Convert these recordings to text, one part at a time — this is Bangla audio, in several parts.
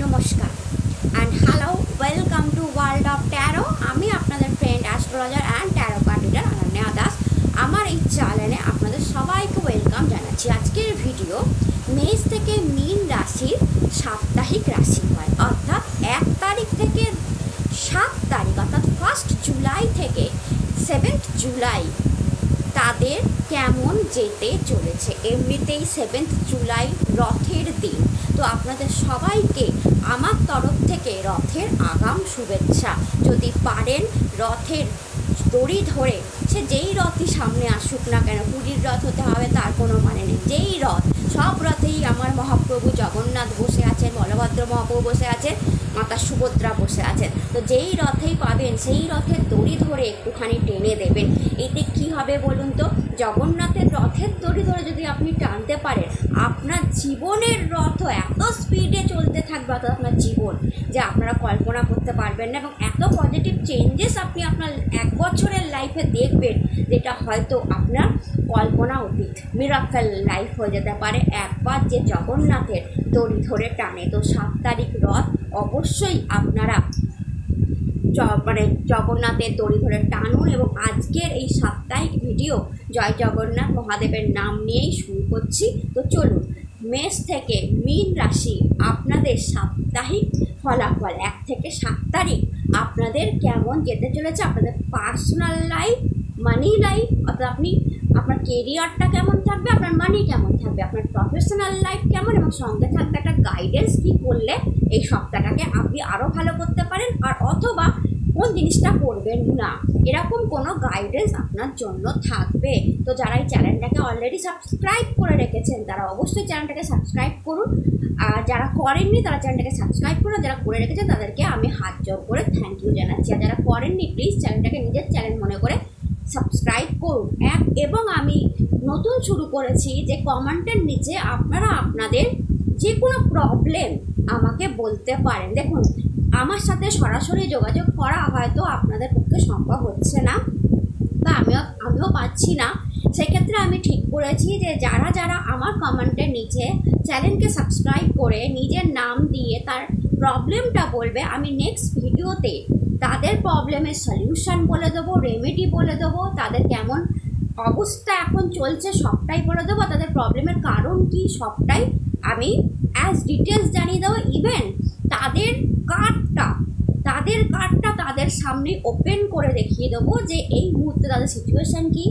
নমস্কার and hello, welcome to world of taro. আমি আপনাদের friend astrologer and taro card reader Ananya Das. আমার এই চ্যানেলে আপনাদের সবাইকে ওয়েলকাম জানাচ্ছি। আজকের ভিডিও মেষ থেকে মীন রাশির সাপ্তাহিক রাশিফল, অর্থাৎ 1 তারিখ থেকে 7 তারিখ, অর্থাৎ 1 জুলাই থেকে 7 জুলাই তাদের কেমন যেতে চলেছে। এমনিতেই 7 জুলাই রথের দিন, তো আপনাদের সবাইকে আমার তরফ থেকে রথের আগাম শুভেচ্ছা। যদি পারেন রথের দড়ি ধরে, সে যেই রথই সামনে আসুক না কেন, পুরীর রথ হতে হবে তার কোনো মানে নেই, যেই রথ, সব রথেই আমার মহাপ্রভু জগন্নাথ বসে আছেন, বলভদ্র মহাপ্রভু বসে আছেন, মাতা সুভদ্রা বসে আছেন। তো যেই রথেই পাবেন সেই রথের দড়ি ধরে একটুখানি টেনে দেবেন। এতে কি হবে বলুন তো? জগন্নাথের রথের দড়ি ধরে যদি আপনি টানতে পারেন, আপনার জীবনের রথ এত স্পিডে চলতে থাকবে, অর্থাৎ আপনার জীবন যে আপনারা কল্পনা করতে পারবেন না, এবং এত পজিটিভ চেঞ্জেস আপনি আপনার 1 বছরের লাইফে দেখবেন, যেটা হয়তো আপনার কল্পনা অতীত। মিরাকেল লাইফ হয়ে যেতে পারে একবার যে জগন্নাথের দড়ি ধরে টানে। তো 7 তারিখ রথ, অবশ্যই আপনারা জগন্নাথের দড়ি ধরে টানুন। এবং আজকের এই সাপ্তাহিক ভিডিও জয় জগন্নাথ মহাদেবের নাম নিয়েই শুরু করছি। তো চলুন, মেষ থেকে মীন রাশি আপনাদের সাপ্তাহিক ফলাফল 1 থেকে 7 তারিখ আপনাদের কেমন যেতে চলেছে। আপনাদের পার্সোনাল লাইফ, মানি লাইফ, অর্থাৎ আপনার কেরিয়ারটা কেমন থাকবে, আপনার মানি কেমন থাকবে, আপনার প্রফেশনাল লাইফ কেমন, এবং সঙ্গে থাকবে একটা গাইডেন্স কী করলে এই সপ্তাহটাকে আপনি আরও ভালো করতে পারেন, আর অথবা কোন জিনিসটা করবেন না, এরকম কোনো গাইডেন্স আপনার জন্য থাকবে। তো যারা এই চ্যানেলটাকে অলরেডি সাবস্ক্রাইব করে রেখেছেন তারা অবশ্যই চ্যানেলটাকে সাবস্ক্রাইব করুন, আর যারা করেননি তারা চ্যানেলটাকে সাবস্ক্রাইব করুন, যারা করে রেখেছেন তাদেরকে আমি হাত জোর করে থ্যাংক ইউ জানাচ্ছি। আর যারা করেননি, প্লিজ চ্যানেলটাকে নিজের চ্যানেল মনে করে সাবস্ক্রাইব করুন। এবং আমি নতুন শুরু করেছি যে কমেন্টের নিচে আপনারা আপনাদের যে কোনো প্রবলেম আমাকে বলতে পারেন। দেখুন, আমার সাথে সরাসরি যোগাযোগ করা হয়তো আপনাদের পক্ষে সম্ভব হচ্ছে না, বা আমিও পাচ্ছি না। সেক্ষেত্রে আমি ঠিক করেছি যে যারা আমার কমেন্টের নিচে চ্যানেলকে সাবস্ক্রাইব করে নিজের নাম দিয়ে তার প্রবলেমটা বলবে, আমি নেক্সট ভিডিওতে তাদের প্রবলেমের সলিউশন বলে দেবো, রেমেডি বলে দেবো, তাদের কেমন অবস্থা এখন চলছে সবটাই বলে দেবো, তাদের প্রবলেমের কারণ কি সবটাই আমি অ্যাজ ডিটেলস জানিয়ে দেবো। ইভেন তাদের কার্ডটা তাদের সামনে ওপেন করে দেখিয়ে দেবো যে এই মুহূর্তে তাদের সিচুয়েশান কী,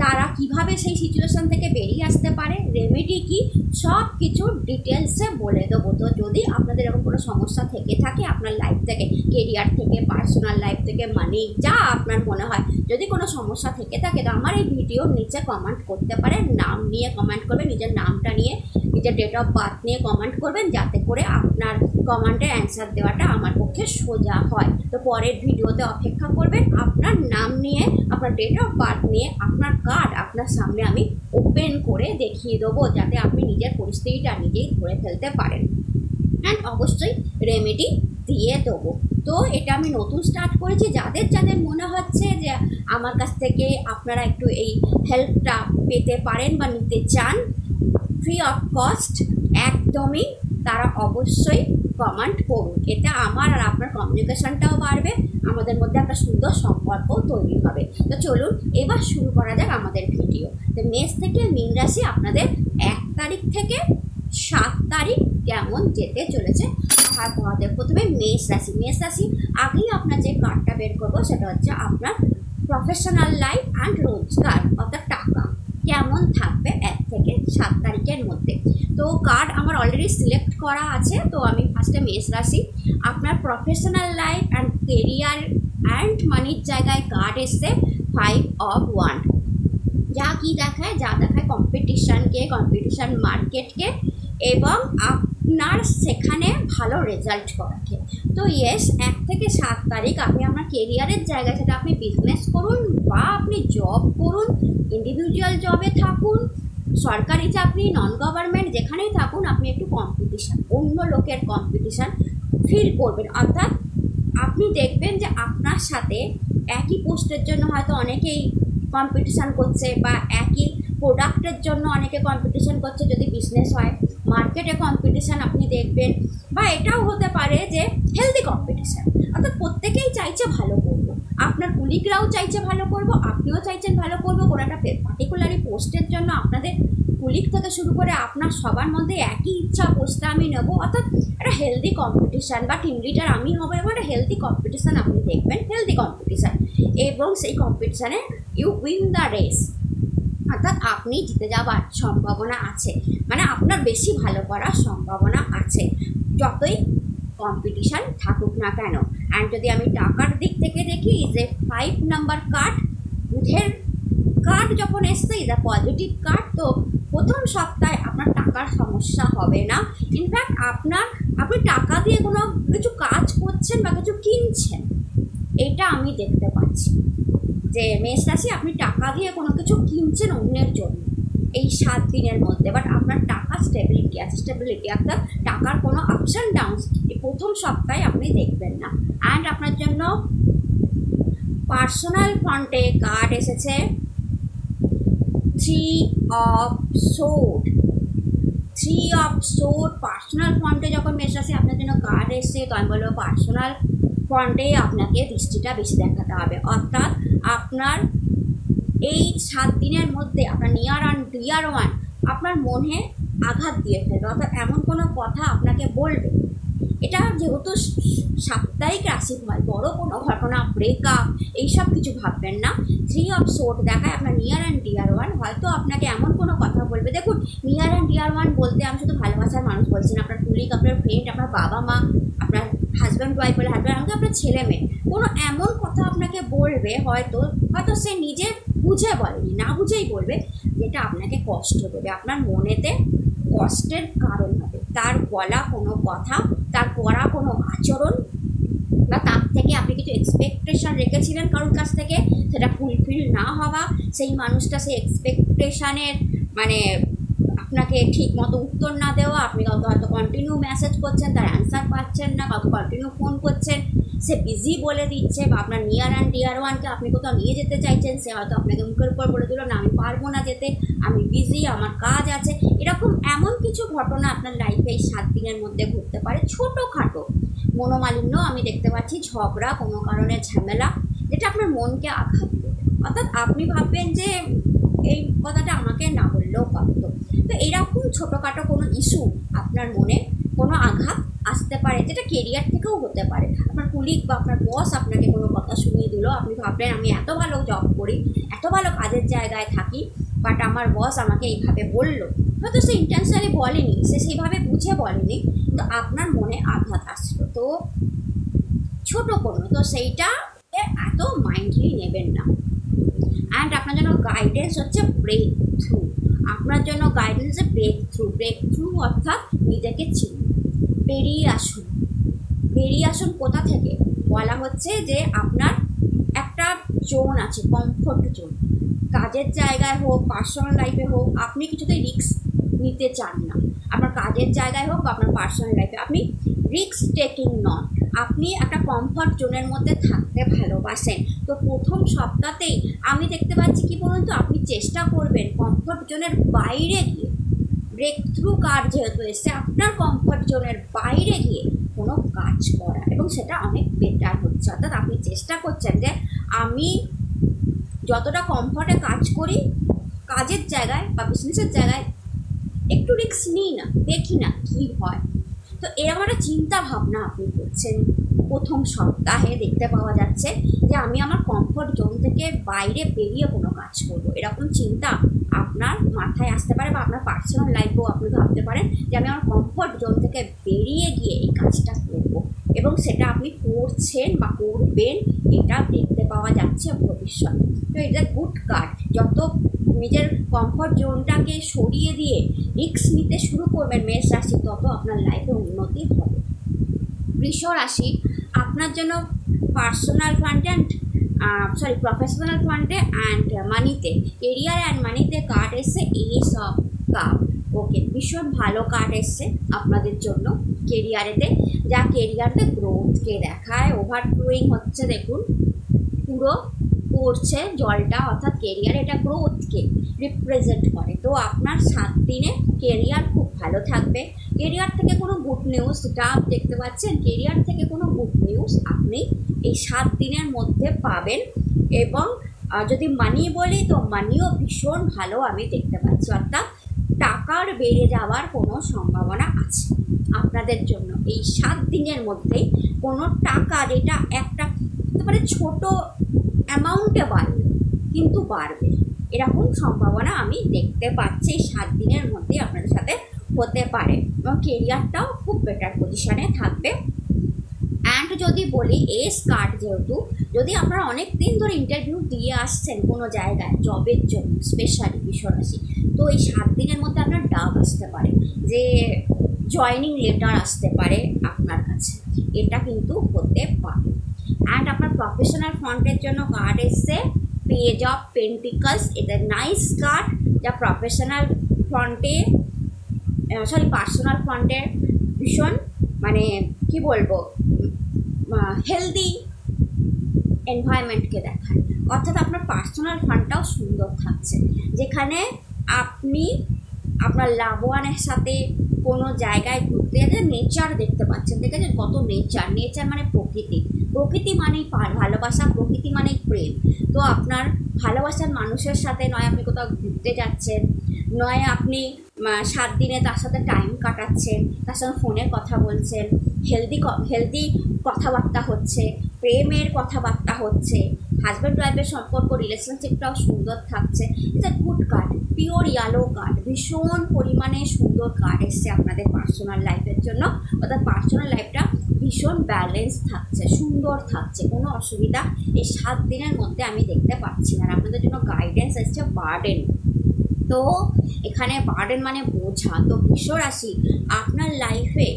তারা কিভাবে সেই সিচুয়েশান থেকে বেরিয়ে আসতে পারে, রেমেডি কি, সব কিছু ডিটেলসে বলে দেবো। তো যদি আপনাদের এরকম কোনো সমস্যা থেকে থাকে আপনার লাইফ থেকে, কেরিয়ার থেকে, পার্সোনাল লাইফ থেকে, মানি, যা আপনার মনে হয়, যদি কোনো সমস্যা থেকে থাকে, তো আমার এই ভিডিওর নিচে কমেন্ট করতে পারেন। নাম নিয়ে কমেন্ট করবেন, নিজের নামটা নিয়ে, নিজের ডেট অফ বার্থ নিয়ে কমেন্ট করবেন, যাতে করে আপনার কমেন্টের অ্যান্সার দেওয়াটা আমার পক্ষে সোজা হয়। তো পরের ভিডিওতে অপেক্ষা করবেন। আপনার নাম নিয়ে, আপনার ডেট অফ বার্থ নিয়ে, আপনার কার্ড আপনার সামনে আমি ওপেন করে দেখিয়ে দেবো, যাতে আপনি নিজের পরিস্থিতিটা নিজেই ধরে ফেলতে পারেন, অ্যান্ড অবশ্যই রেমেডি দিয়ে দেবো। তো এটা আমি নতুন স্টার্ট করেছি। যাদের মনে হচ্ছে যে আমার কাছ থেকে আপনারা একটু এই হেল্পটা পেতে পারেন বা নিতে চান ফ্রি অফ কস্ট একদমই, তারা অবশ্যই কমেন্ট করুন। এটা আমার আর আপনার কমিউনিকেশনটাও বাড়বে, আমাদের মধ্যে একটা সুন্দর সম্পর্কও তৈরি হবে। তো চলুন এবার শুরু করা যাক আমাদের ভিডিও। তো মেষ থেকে মীন রাশি আপনাদের 1 তারিখ থেকে 7 তারিখ কেমন যেতে চলেছে। আমাদের প্রথমে মেষ রাশি আগেই আপনার যে কার্ডটা বের করবো সেটা হচ্ছে আপনার প্রফেশনাল লাইফ অ্যান্ড রোজগার, অর্থাৎ টাকা কেমন থাকবে 1 থেকে 7 তারিখের মধ্যে। তো কার্ড আমার অলরেডি সিলেক্ট করা আছে। তো আমি ফার্স্টে মেষ রাশি, আপনার professional life and career and মানির জায়গায় কার্ড এসছে 5 অফ ওয়ান্ড। যা দেখায় কম্পিটিশন মার্কেটকে, এবং আপনার সেখানে ভালো রেজাল্ট করাকে। তো ইয়েস, 1 থেকে 7 তারিখ আপনি আপনার কেরিয়ারের জায়গায়, সেটা আপনি বিজনেস করুন বা আপনি জব করুন, ইন্ডিভিজুয়াল জবে থাকুন, সরকারি চাকরি, নন গভর্নমেন্ট, যেখানেই থাকুন, আপনি একটু কম্পিটিশান, অন্য লোকের কম্পিটিশান ফিল করবেন। অর্থাৎ আপনি দেখবেন যে আপনার সাথে একই পোস্টের জন্য হয়তো অনেকেই কম্পিটিশান করছে, বা একই প্রোডাক্টের জন্য অনেকে কম্পিটিশান করছে যদি বিজনেস হয়, মার্কেটে কম্পিটিশান আপনি দেখবেন, বা এটাও হতে পারে যে হেলদি কম্পিটিশান, অর্থাৎ প্রত্যেকেই চাইছে ভালো করবো, আপনার কুলিগরাও চাইছে ভালো করবো, আপনিও চাইছেন ভালো করবো, কোনো একটা পার্টিকুলারি পোস্টের জন্য আপনাদের কুলিগ থেকে শুরু করে আপনার সবার মধ্যে একই ইচ্ছা, পোস্টটা আমি নেবো, অর্থাৎ একটা হেলদি কম্পিটিশান, বা টিম লিডার আমি হবো, এবং একটা হেলদি কম্পিটিশান আপনি দেখবেন, হেলদি কম্পিটিশান, এবং সেই কম্পিটিশানে ইউ উইন দ্য রেস, অর্থাৎ আপনি জিতে যাওয়ার সম্ভাবনা আছে, মানে আপনার বেশি ভালো করার সম্ভাবনা আছে যতই কম্পিটিশান থাকুক না কেন। অ্যান্ড যদি আমি টাকার দিক থেকে দেখি, যে 5 নাম্বার কার্ড, বুধের কার্ড যখন এসছে, ইজ আ পজিটিভ কার্ড, তো প্রথম সপ্তাহে আপনার টাকার সমস্যা হবে না। ইনফ্যাক্ট আপনি টাকা দিয়ে কোনো কিছু কাজ করছেন বা কিছু কিনছেন, এটা আমি দেখতে পাচ্ছি যে মেষ রাশি আপনি টাকা দিয়ে কোনো কিছু কিনছেন অন্যের জন্য এই 7 দিনের মধ্যে, বাট আপনার টাকা স্টেবিলিটি আছে, অর্থাৎ টাকার কোনো আপস অ্যান্ড ডাউনস এই প্রথম সপ্তাহে আপনি দেখবেন না। অ্যান্ড আপনার জন্য পার্সোনাল ফান্ডে কার্ড এসেছে 3 অফ সোর্ড। পার্সোনাল ফান্ডে যখন মেষ রাশি আপনার জন্য কার্ড এসছে, তো আমি বলবো পার্সোনাল ফান্ডে আপনাকে দৃষ্টিটা বেশি দেখাতে হবে, অর্থাৎ আপনার এই 7 দিনের মধ্যে আপনার ডিয়ার ওয়ান আপনার মনে আঘাত দিয়ে ফেলবে, অর্থাৎ এমন কোনো কথা আপনাকে বলবে। এটা যেহেতু সাপ্তাহিক রাশিফল, বড় কোনো ঘটনা, ব্রেকআপ এইসব কিছু ভাববেন না। 3 অফ সোর্ড দেখায় আপনার নিয়ার অ্যান্ড ডিয়ার ওয়ান হয়তো আপনাকে এমন কোনো কথা বলবে। দেখুন, নিয়ার অ্যান্ড ডিয়ার ওয়ান বলতে আমি শুধু ভালোবাসার মানুষ বলছি না, আপনার কুলিগ, আপনার ফ্রেন্ড, আপনার বাবা মা, আপনার হাজব্যান্ড ওয়াইফ বলে হাজব্যান্ড, আমাকে আপনার ছেলে মেয়ে, কোনো এমন কথা আপনাকে বলবে, হয়তো সে নিজে বুঝে বলেনি, না বুঝেই বলবে, যেটা আপনাকে কষ্ট দেবে, আপনার মনেতে কষ্টের কারণ হবে। তার বলা কোনো কথা, তার করা কোনো আচরণ, বা তার থেকে আপনি কিছু এক্সপেকটেশন রেখেছিলেন কারোর কাছ থেকে, সেটা ফুলফিল না হওয়া, সেই মানুষটা সেই এক্সপেকটেশনের মানে আপনাকে ঠিক মতো উত্তর না দেওয়া, আপনি কাউকে হয়তো কন্টিনিউ মেসেজ করছেন, তার অ্যান্সার পাচ্ছেন না, কাউকে কন্টিনিউ ফোন করছেন, সে বিজি বলে দিচ্ছে, বা আপনার নিয়ার অ্যান্ড ডিয়ার ওয়ানকে আপনি কোথাও নিয়ে যেতে চাইছেন, সে হয়তো আপনাকে মুখের উপর বলে দিল না আমি পারবো না যেতে, আমি বিজি, আমার কাজ আছে। এরকম এমন কিছু ঘটনা আপনার লাইফে এই 7 দিনের মধ্যে ঘটতে পারে, ছোটোখাটো মনোমালিন্য আমি দেখতে পাচ্ছি, ঝগড়া, কোনো কারণে ঝামেলা, যেটা আপনার মনকে আঘাত দেবে, অর্থাৎ আপনি ভাববেন যে এই কথাটা আমাকে না বললেও পারতো। তো এরকম ছোটোখাটো কোনো ইস্যু আপনার মনে কোনো আঘাত আসতে পারে, যেটা কেরিয়ার থেকেও হতে পারে। আপনার কুলিগ বা আপনার বস আপনাকে কোনো কথা শুনিয়ে দিল, আপনি ভাবলেন আমি এত ভালো জব করি, এত ভালো কাজের জায়গায় থাকি, বাট আমার বস আমাকে এইভাবে বললো, হয়তো সে ইন্টেনশনালি বলেনি, সে সেইভাবে বুঝে বলেনি, কিন্তু আপনার মনে আঘাত আসলো, তো ছোটো কোনো, তো সেইটা এত মাইন্ডলি নেবেন না। অ্যান্ড আপনার জন্য গাইডেন্স হচ্ছে ব্রেক থ্রু, আপনার জন্য গাইডেন্স ব্রেক থ্রু, অর্থাৎ নিজেকে চিনুন, বেরিয়ে আসুন কোথা থেকে, বলা হচ্ছে যে আপনার একটা জোন আছে, কমফোর্ট জোন, কাজের জায়গায় হোক, পার্সোনাল লাইফে হোক, আপনি কিছুতেই রিস্ক নিতে চান না, আপনার কাজের জায়গায় হোক বা আপনার পার্সোনাল লাইফে আপনি রিস্ক টেকিং নন, আপনি একটা কমফর্ট জোনের মধ্যে থাকতে ভালোবাসেন। তো প্রথম সপ্তাহতেই আমি দেখতে পাচ্ছি কি বলুন তো, আপনি চেষ্টা করবেন কমফর্ট জোনের বাইরে গিয়ে, ব্রেক থ্রু কার্ড যেহেতু এসছে, আপনার কমফর্ট জোনের বাইরে গিয়ে কোনো কাজ করা, এবং সেটা অনেক বেটার হচ্ছে, অর্থাৎ আপনি চেষ্টা করছেন যে আমি যতটা কমফর্টে কাজ করি কাজের জায়গায় বা বিজনেসের জায়গায়, একটু রিস্ক নিই না, দেখি না কী হয়। তো এরকম একটা চিন্তা ভাবনা আপনি করছেন প্রথম সপ্তাহে, দেখতে পাওয়া যাচ্ছে যে আমি আমার কমফর্ট জোন থেকে বাইরে বেরিয়ে কোনো কাজ করব, এরকম চিন্তা আপনার মাথায় আসতে পারে, বা আপনার পার্সোনাল লাইফেও আপনি ভাবতে পারেন যে আমি আমার কমফর্ট জোন থেকে বেরিয়ে গিয়ে এই কাজটা করব, এবং সেটা আপনি করছেন বা করবেন, এটা দেখতে পাওয়া যাচ্ছে ভবিষ্যতে। তো এটা গুড কার্ড, যত নিজের কমফর্ট জোনটাকে সরিয়ে দিয়ে রিস্ক নিতে শুরু করবেন মেষ রাশি, তত আপনার লাইফে উন্নতি হবে। বৃষ রাশি, আপনার জন্য পার্সোনাল ফান্ড অ্যান্ড প্রফেশনাল ফান্ডে অ্যান্ড মানিতে, কেরিয়ার অ্যান্ড মানিতে কার্ড এসছে এস অফ কাপ। ওকে, ভীষণ ভালো কার্ড এসছে আপনাদের জন্য কেরিয়ারেতে, যা কেরিয়ারতে গ্রোথকে দেখায়, ওভারফ্লোয়িং হচ্ছে, দেখুন পুরো করছে জলটা, অর্থাৎ কেরিয়ার, এটা গ্রোথকে রিপ্রেজেন্ট করে। তো আপনার 7 দিনে কেরিয়ার খুব ভালো থাকবে। কেরিয়ার থেকে কোনো গুড নিউজ, যেটা দেখতে পাচ্ছেন, কেরিয়ার থেকে কোনো গুড নিউজ আপনি এই 7 দিনের মধ্যে পাবেন। এবং যদি মানি বলি তো মানিও ভীষণ ভালো আমি দেখতে পাচ্ছি, অর্থাৎ টাকার বেড়ে যাওয়ার কোনো সম্ভাবনা আছে আপনাদের জন্য এই 7 দিনের মধ্যেই। কোনো টাকা যেটা একটা হতে পারে ছোটো অ্যামাউন্টে বাড়বে, কিন্তু বাড়বে, এরকম সম্ভাবনা আমি দেখতে পাচ্ছি এই 7 দিনের মধ্যে আপনাদের সাথে হতে পারে। এবং কেরিয়ারটাও খুব বেটার পজিশানে থাকবে। অ্যান্ড যদি বলি এস কার্ড, যেহেতু যদি আপনারা অনেক দিন ধরে ইন্টারভিউ দিয়ে আসছেন কোনো জায়গায় জবের জন্য, স্পেশালি বিশ্বরাশি, তো এই 7 দিনের মধ্যে আপনার ডাক আসতে পারে, যে জয়নিং লেটার আসতে পারে আপনার কাছে, এটা কিন্তু হতে পারে। অ্যান্ড আপনার প্রফেশনাল ফ্রন্টের জন্য কার্ড এসছে পেজ অফ পেন্টিকলস। এটা নাইস কার্ড, যা প্রফেশনাল ফ্রন্টে পার্সোনাল ফ্রন্টের ভীষণ মানে কি বলবো হেলদি এনভায়রনমেন্টকে দেখায়। অর্থাৎ আপনার পার্সোনাল ফান্ডটাও সুন্দর থাকছে, যেখানে আপনি আপনার লাভওয়ানের সাথে কোনো জায়গায় ঘুরতে গেলে নেচার দেখতে পাচ্ছেন। দেখেছেন কত নেচার, নেচার মানে প্রকৃতি, প্রকৃতি মানেই ভালোবাসা, প্রকৃতি মানেই প্রেম। তো আপনার ভালোবাসার মানুষের সাথে নয় আপনি কোথাও ঘুরতে যাচ্ছেন, নয় আপনি 7 দিনে তার সাথে টাইম কাটাচ্ছেন, তার সঙ্গে ফোনে কথা বলছেন, হেলদি কথাবার্তা হচ্ছে, প্রেমের কথাবার্তা হচ্ছে, হাজব্যান্ড ওয়াইফের সম্পর্ক, রিলেশনশিপটাও সুন্দর থাকছে। এটা good card, pure yellow card, ভীষণ পরিমাণে সুন্দর কার্ড এসছে আপনাদের পার্সোনাল লাইফের জন্য। অর্থাৎ পার্সোনাল লাইফটা ভীষণ ব্যালেন্স থাকছে, সুন্দর থাকছে, কোনো অসুবিধা এই 7 দিনের মধ্যে আমি দেখতে পাচ্ছি না। আর আপনাদের জন্য গাইডেন্স এসছে বার্ডেন। তো এখানে বার্ডেন মানে বোঝা। তো বৃষরাশি, আপনার লাইফে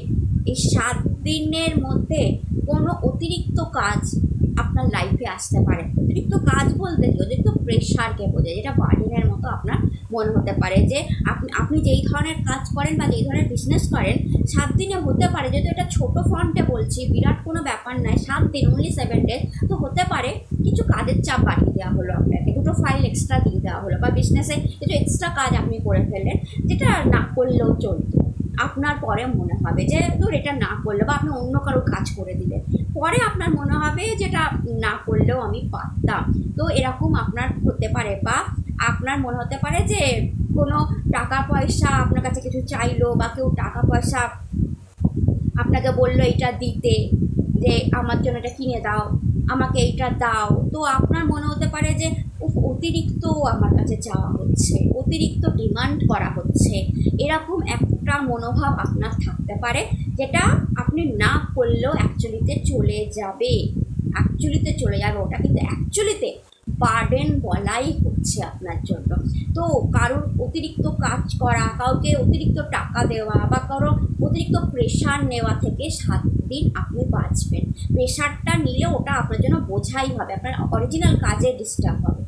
এই 7 দিনের মধ্যে কোনো অতিরিক্ত কাজ আপনার লাইফে আসতে পারে। অতিরিক্ত কাজ বলতে কি, অতিরিক্ত প্রেশারকে বোঝায়, যেটা বার্ডেনের মতো আপনার মনে হতে পারে। যে আপনি যেই ধরনের কাজ করেন বা যেই ধরনের বিজনেস করেন 7 দিনে হতে পারে, যেহেতু এটা ছোটো ফন্টে বলছি, বিরাট কোনো ব্যাপার নয়, 7 দিন, অনলি 7 ডেজ, তো হতে পারে কিছু কাজের চাপ বাড়িয়ে দেওয়া হলো আপনাকে, 2টো ফাইল এক্সট্রা দিয়ে দেওয়া হলো, বা বিজনেসে কিছু এক্সট্রা কাজ আপনি করে ফেললেন, যেটা না করলেও চলতো। আপনার পরে মনে হবে যে তোর এটা না করলে, বা আপনি অন্য কারোর কাজ করে দিলেন, পরে আপনার মনে হবে যেটা না করলেও আমি পারতাম। তো এরকম আপনার হতে পারে। বা আপনার মনে হতে পারে যে কোনো টাকা পয়সা আপনার কাছে কিছু চাইলো, বা কেউ টাকা পয়সা আপনাকে বললো এটা দিতে, যে আমার জন্য এটা কিনে দাও, আমাকে এইটা দাও। তো আপনার মনে হতে পারে যে অতিরিক্ত আমার কাছে চাওয়া হচ্ছে, অতিরিক্ত ডিমান্ড করা হচ্ছে, এরকম একটা মনোভাব আপনার থাকতে পারে, যেটা আপনি না করলেও অ্যাকচুয়ালিতে চলে যাবে, ওটা কিন্তু অ্যাকচুয়ালিতে বার্ডেন বলাই হচ্ছে আপনার জন্য। তো কারোর অতিরিক্ত কাজ করা, কাউকে অতিরিক্ত টাকা দেওয়া, বা কারো অতিরিক্ত প্রেশার নেওয়া থেকে 7 দিন আপনি বাঁচবেন। প্রেশারটা নিলে ওটা আপনার জন্য বোঝাই হবে, আপনার অরিজিনাল কাজে ডিস্টার্ব হবে,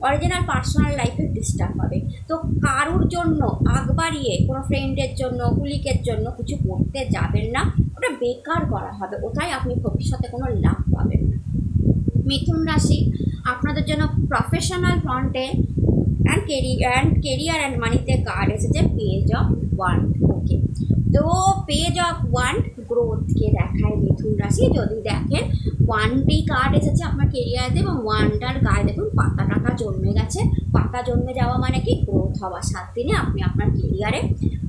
অরিজিনাল পার্সোনাল লাইফে ডিস্টার্ব হবে। তো কারোর জন্য আগ বাড়িয়ে কোনো ফ্রেন্ডের জন্য, কুলিকের জন্য কিছু করতে যাবেন না, ওটা বেকার করা হবে, ওটাই আপনি ভবিষ্যতে কোনো লাভ পাবেন না। মিথুন রাশি, আপনাদের জন্য প্রফেশনাল ফ্রন্টে কেরিয়ার অ্যান্ড মানিতে কার্ড এসেছে পেজ অফ ওয়ান্ড। ওকে, তো পেজ অফ ওয়ান্ড গ্রোথকে দেখায় মিথুন রাশি। যদি দেখেন 1টি কার্ড এসেছে আপনার কেরিয়ারে, এবং 1টার গায়ে দেখুন পাতা টাকা জন্মে গেছে। পাতা জন্মে যাওয়া মানে কি, গ্রোথ হওয়া। 7 দিনে আপনি আপনার কেরিয়ারে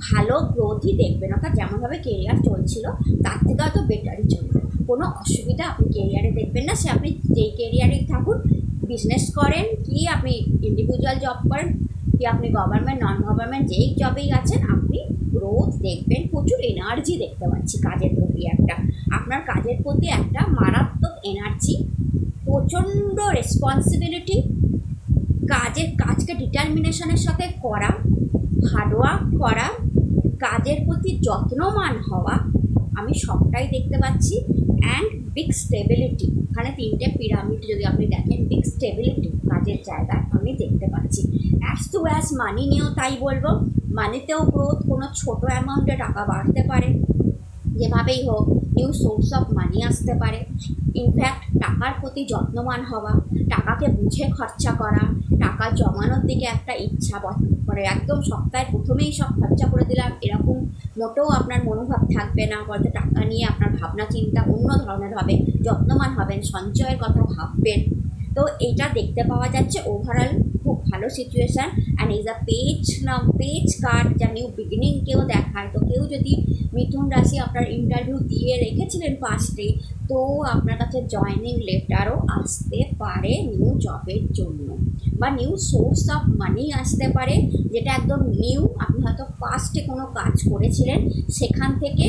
ভালো গ্রোথই দেখবেন, অর্থাৎ যেমনভাবে কেরিয়ার চলছিল তার থেকে হয়তো বেটারই চলবে। কোনো অসুবিধা আপনি কেরিয়ারে দেখবেন না, সে আপনি যেই কেরিয়ারেই থাকুন, বিজনেস করেন কি আপনি ইন্ডিভিজুয়াল জব করেন কি আপনি গভর্নমেন্ট নন গভর্নমেন্ট যেই জবেই আছেন, আপনি গ্রোথ দেখবেন। প্রচুর এনার্জি দেখতে পাচ্ছি কাজের প্রতি, আপনার কাজের প্রতি একটা মারাত্মক এনার্জি, প্রচণ্ড রেসপন্সিবিলিটি, কাজকে ডিটারমিনেশনের সাথে করা, হার্ডওয়ার্ক করা, কাজের প্রতি যত্নবান হওয়া, আমি সবটাই দেখতে পাচ্ছি। অ্যান্ড বিগ স্টেবিলিটি, এখানে 3টে পিরামিড যদি আপনি দেখেন, বিগ স্টেবিলিটি কাজের জায়গায় আমি দেখতে পাচ্ছি। অ্যাজ মানি নিয়েও তাই বলবো, মানিতেও গ্রোথ, কোনো ছোটো অ্যামাউন্টে টাকা বাড়তে পারে, যেভাবেই হোক নিউ সোর্স অফ মানি আসতে পারে। ইনফ্যাক্ট টাকার প্রতি যত্নবান হওয়া, টাকাকে বুঝে খরচা করা, টাকা জমানোর দিকে একটা ইচ্ছা, মানে একদম সপ্তাহের প্রথমেই সব খরচা করে দিলাম এরকম মোটেও আপনার মনোভাব থাকবে না। বলতে টাকা নিয়ে আপনার ভাবনা চিন্তা অন্য ধরনের হবে, যত্নবান হবেন, সঞ্চয়ের কথা ভাববেন। তো এটা দেখতে পাওয়া যাচ্ছে ওভারঅল খুব ভালো situation. And is a page card যা নিউ বিগিনিংকেও দেখায়। তো কেউ যদি মিথুন রাশি আপনার ইন্টারভিউ দিয়ে রেখেছিলেন পাস্টে, তো আপনার কাছে জয়নিং লেটারও আসতে পারে নিউ জবের জন্য, বা নিউ সোর্স অফ মানি আসতে পারে, যেটা একদম নিউ। আপনি হয়তো পাস্টে কোনো কাজ করেছিলেন, সেখান থেকে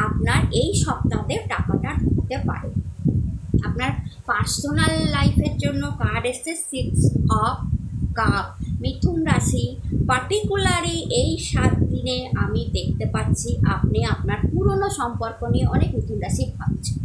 আপনার এই সপ্তাহে টাকাটা ঢুকতে পারে। আপনার পার্সোনাল লাইফের জন্য কার্ড এসছে 6 অফ কাপ। মিথুন রাশি পার্টিকুলারলি এই 7 দিনে আমি দেখতে পাচ্ছি আপনি আপনার পুরনো সম্পর্ক নিয়ে অনেক মিথুন রাশি ভাবছেন।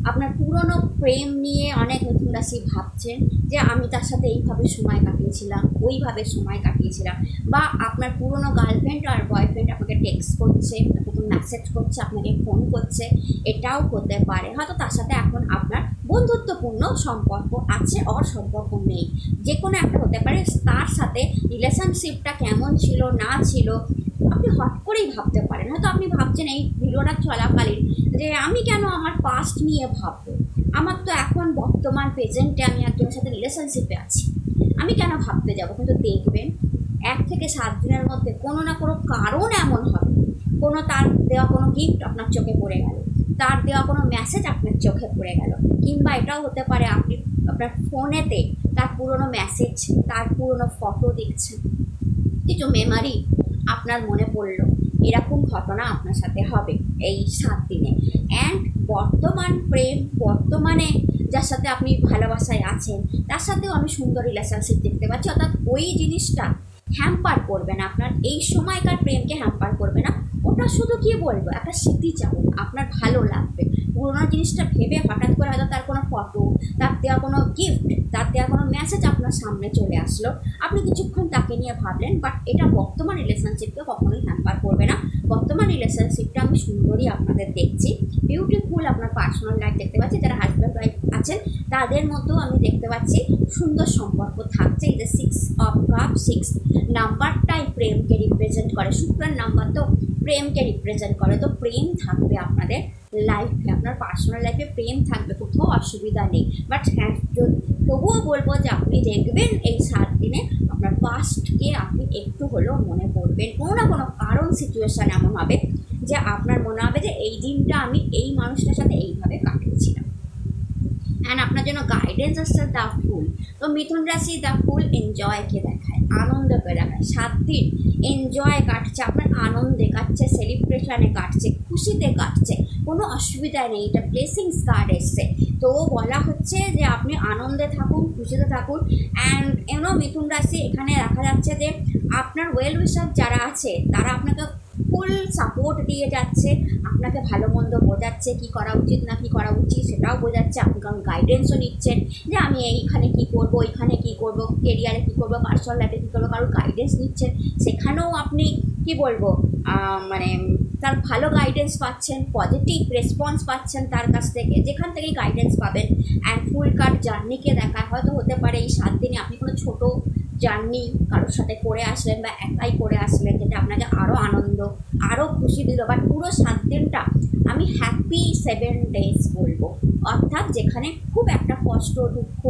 আপনার পুরনো প্রেম নিয়ে অনেক মিথুন রাশি ভাবছেন যে আমি তার সাথে এইভাবে সময় কাটিয়েছিলাম, ওইভাবে সময় কাটিয়েছিলাম। বা আপনার পুরনো গার্লফ্রেন্ড আর বয়ফ্রেন্ড আপনাকে টেক্সট করছে, আপনাকে মেসেজ করছে, আপনাকে ফোন করছে, এটাও হতে পারে। হয়তো তার সাথে এখন আপনার বন্ধুত্বপূর্ণ সম্পর্ক আছে, সম্পর্ক নেই, যে কোনো একটা হতে পারে। তার সাথে রিলেশনশিপটা কেমন ছিল না ছিল আপনি হট করেই ভাবতে পারেন। হয়তো আপনি ভাবছেন এই ভিডিওটা চলাকালীন যে আমি কেন আমার পাস্ট নিয়ে ভাববো, আমার তো এখন বর্তমান প্রেজেন্টে আমি একজনের সাথে রিলেশনশিপে আছি, আমি কেন ভাবতে যাব। কিন্তু দেখবেন 1 থেকে 7 দিনের মধ্যে কোনো না কোনো কারণ এমন হবে, কোনো তার দেওয়া কোনো গিফট আপনার চোখে পড়ে গেল, তার দেওয়া কোনো মেসেজ আপনার চোখে পড়ে গেল, কিংবা এটাও হতে পারে আপনি আপনার ফোনেতে তার পুরনো মেসেজ, তার পুরনো ফটো দেখছেন, কিছু মেমারি আপনার মনে পড়লো। এরকম ঘটনা আপনার সাথে হবে এই 7 দিনে। অ্যান্ড বর্তমান প্রেম, বর্তমানে যার সাথে আপনি ভালোবাসায় আছেন তার সাথেও আমি সুন্দর রিলেশনশিপ দেখতে পাচ্ছি। অর্থাৎ ওই জিনিসটা হ্যাম্পার করবে না, আপনার এই সময়কার প্রেমকে হ্যাম্পার করবে না। ওটা শুধু কি বলবো, একটা স্মৃতিচারণ, আপনার ভালো লাগবে। পুরোনো জিনিসটা ভেবে হঠাৎ করে হয়তো তার কোনো ফটো, তার দেওয়া কোনো গিফট, তার দেওয়া কোনো মেসেজ আপনার সামনে চলে আসলো, আপনি কিছুক্ষণ তাকে নিয়ে ভাবলেন। বাট এটা বর্তমান রিলেশনশিপকে কখনোই হ্যাম্পার করবে না। বর্তমান রিলেশনশিপটা আমি সুন্দরই আপনাদের দেখছি, বিউটিফুল আপনার পার্সোনাল লাইফ দেখতে পাচ্ছি। যারা হাজব্যান্ড ওয়াইফ আছেন তাদের মধ্যেও আমি দেখতে পাচ্ছি সুন্দর সম্পর্ক থাকছে। এই যে 6 অফ কাপ, 6 নাম্বারটাই প্রেমকে রিপ্রেজেন্ট করে, শুক্রের নাম্বার তো প্রেমকে রিপ্রেজেন্ট করে। তো প্রেম থাকবে আপনাদের লাইফে, আপনার পার্সোনাল লাইফে প্রেম থাকবে, কোথাও অসুবিধা নেই। বাট হ্যাঁ, তবুও বলবো যে আপনি দেখবেন এই 7 দিনে আপনার পাস্টকে আপনি একটু হলেও মনে করবেন। কোনো না কোনো কারণ সিচুয়েশান এমন হবে যে আপনার মনে হবে যে এই দিনটা আমি এই মানুষটার সাথে এইভাবে কাটিয়েছিলাম। অ্যান্ড আপনার জন্য গাইডেন্স আসছে দ্য ফুল। তো মিথুন রাশি দ্য ফুল এনজয়কে দেখায়, আনন্দকে দেখায়। 7 দিন এনজয় কাটছে, আপনার আনন্দে কাটছে, সেলিব্রেশনে কাটছে, খুশিতে কাটছে, কোনো অসুবিধা নেই। এটা ব্লেসিংস কার্ড এসছে। তো বলা হচ্ছে যে আপনি আনন্দে থাকুন, খুশিতে থাকুন। অ্যান্ড মিথুন রাশি এখানে দেখা যাচ্ছে যে আপনার ওয়েল উইশার যারা আছে তারা আপনাকে ফুল সাপোর্ট দিয়ে যাচ্ছে, আপনাকে ভালো মন্দ বোঝাচ্ছে, কী করা উচিত না কী করা উচিত সেটাও বোঝাচ্ছে। আপনি কারণ গাইডেন্সও নিচ্ছেন যে আমি এইখানে কী করবো, ওইখানে কী করবো, কেরিয়ারে কী করবো, পার্সোনাল লাইফে কী করবো, কারোর গাইডেন্স নিচ্ছেন। সেখানেও আপনি কি বলবো, মানে তার ভালো গাইডেন্স পাচ্ছেন, পজিটিভ রেসপন্স পাচ্ছেন তার কাছ থেকে, যেখান থেকেই গাইডেন্স পাবেন। অ্যান্ড ফুল কার্ড জার্নিকে দেখায়। হয়তো হতে পারে এই 7 দিনে আপনি কোনো ছোটো জার্নি কারোর সাথে করে আসলেন বা একাই করে আসলেন, যেটা আপনাকে আরও আনন্দ, আরও খুশি দিল। বাট পুরো 7 দিনটা আমি হ্যাপি 7 ডেজ বলবো, অর্থাৎ যেখানে খুব একটা কষ্ট দুঃখ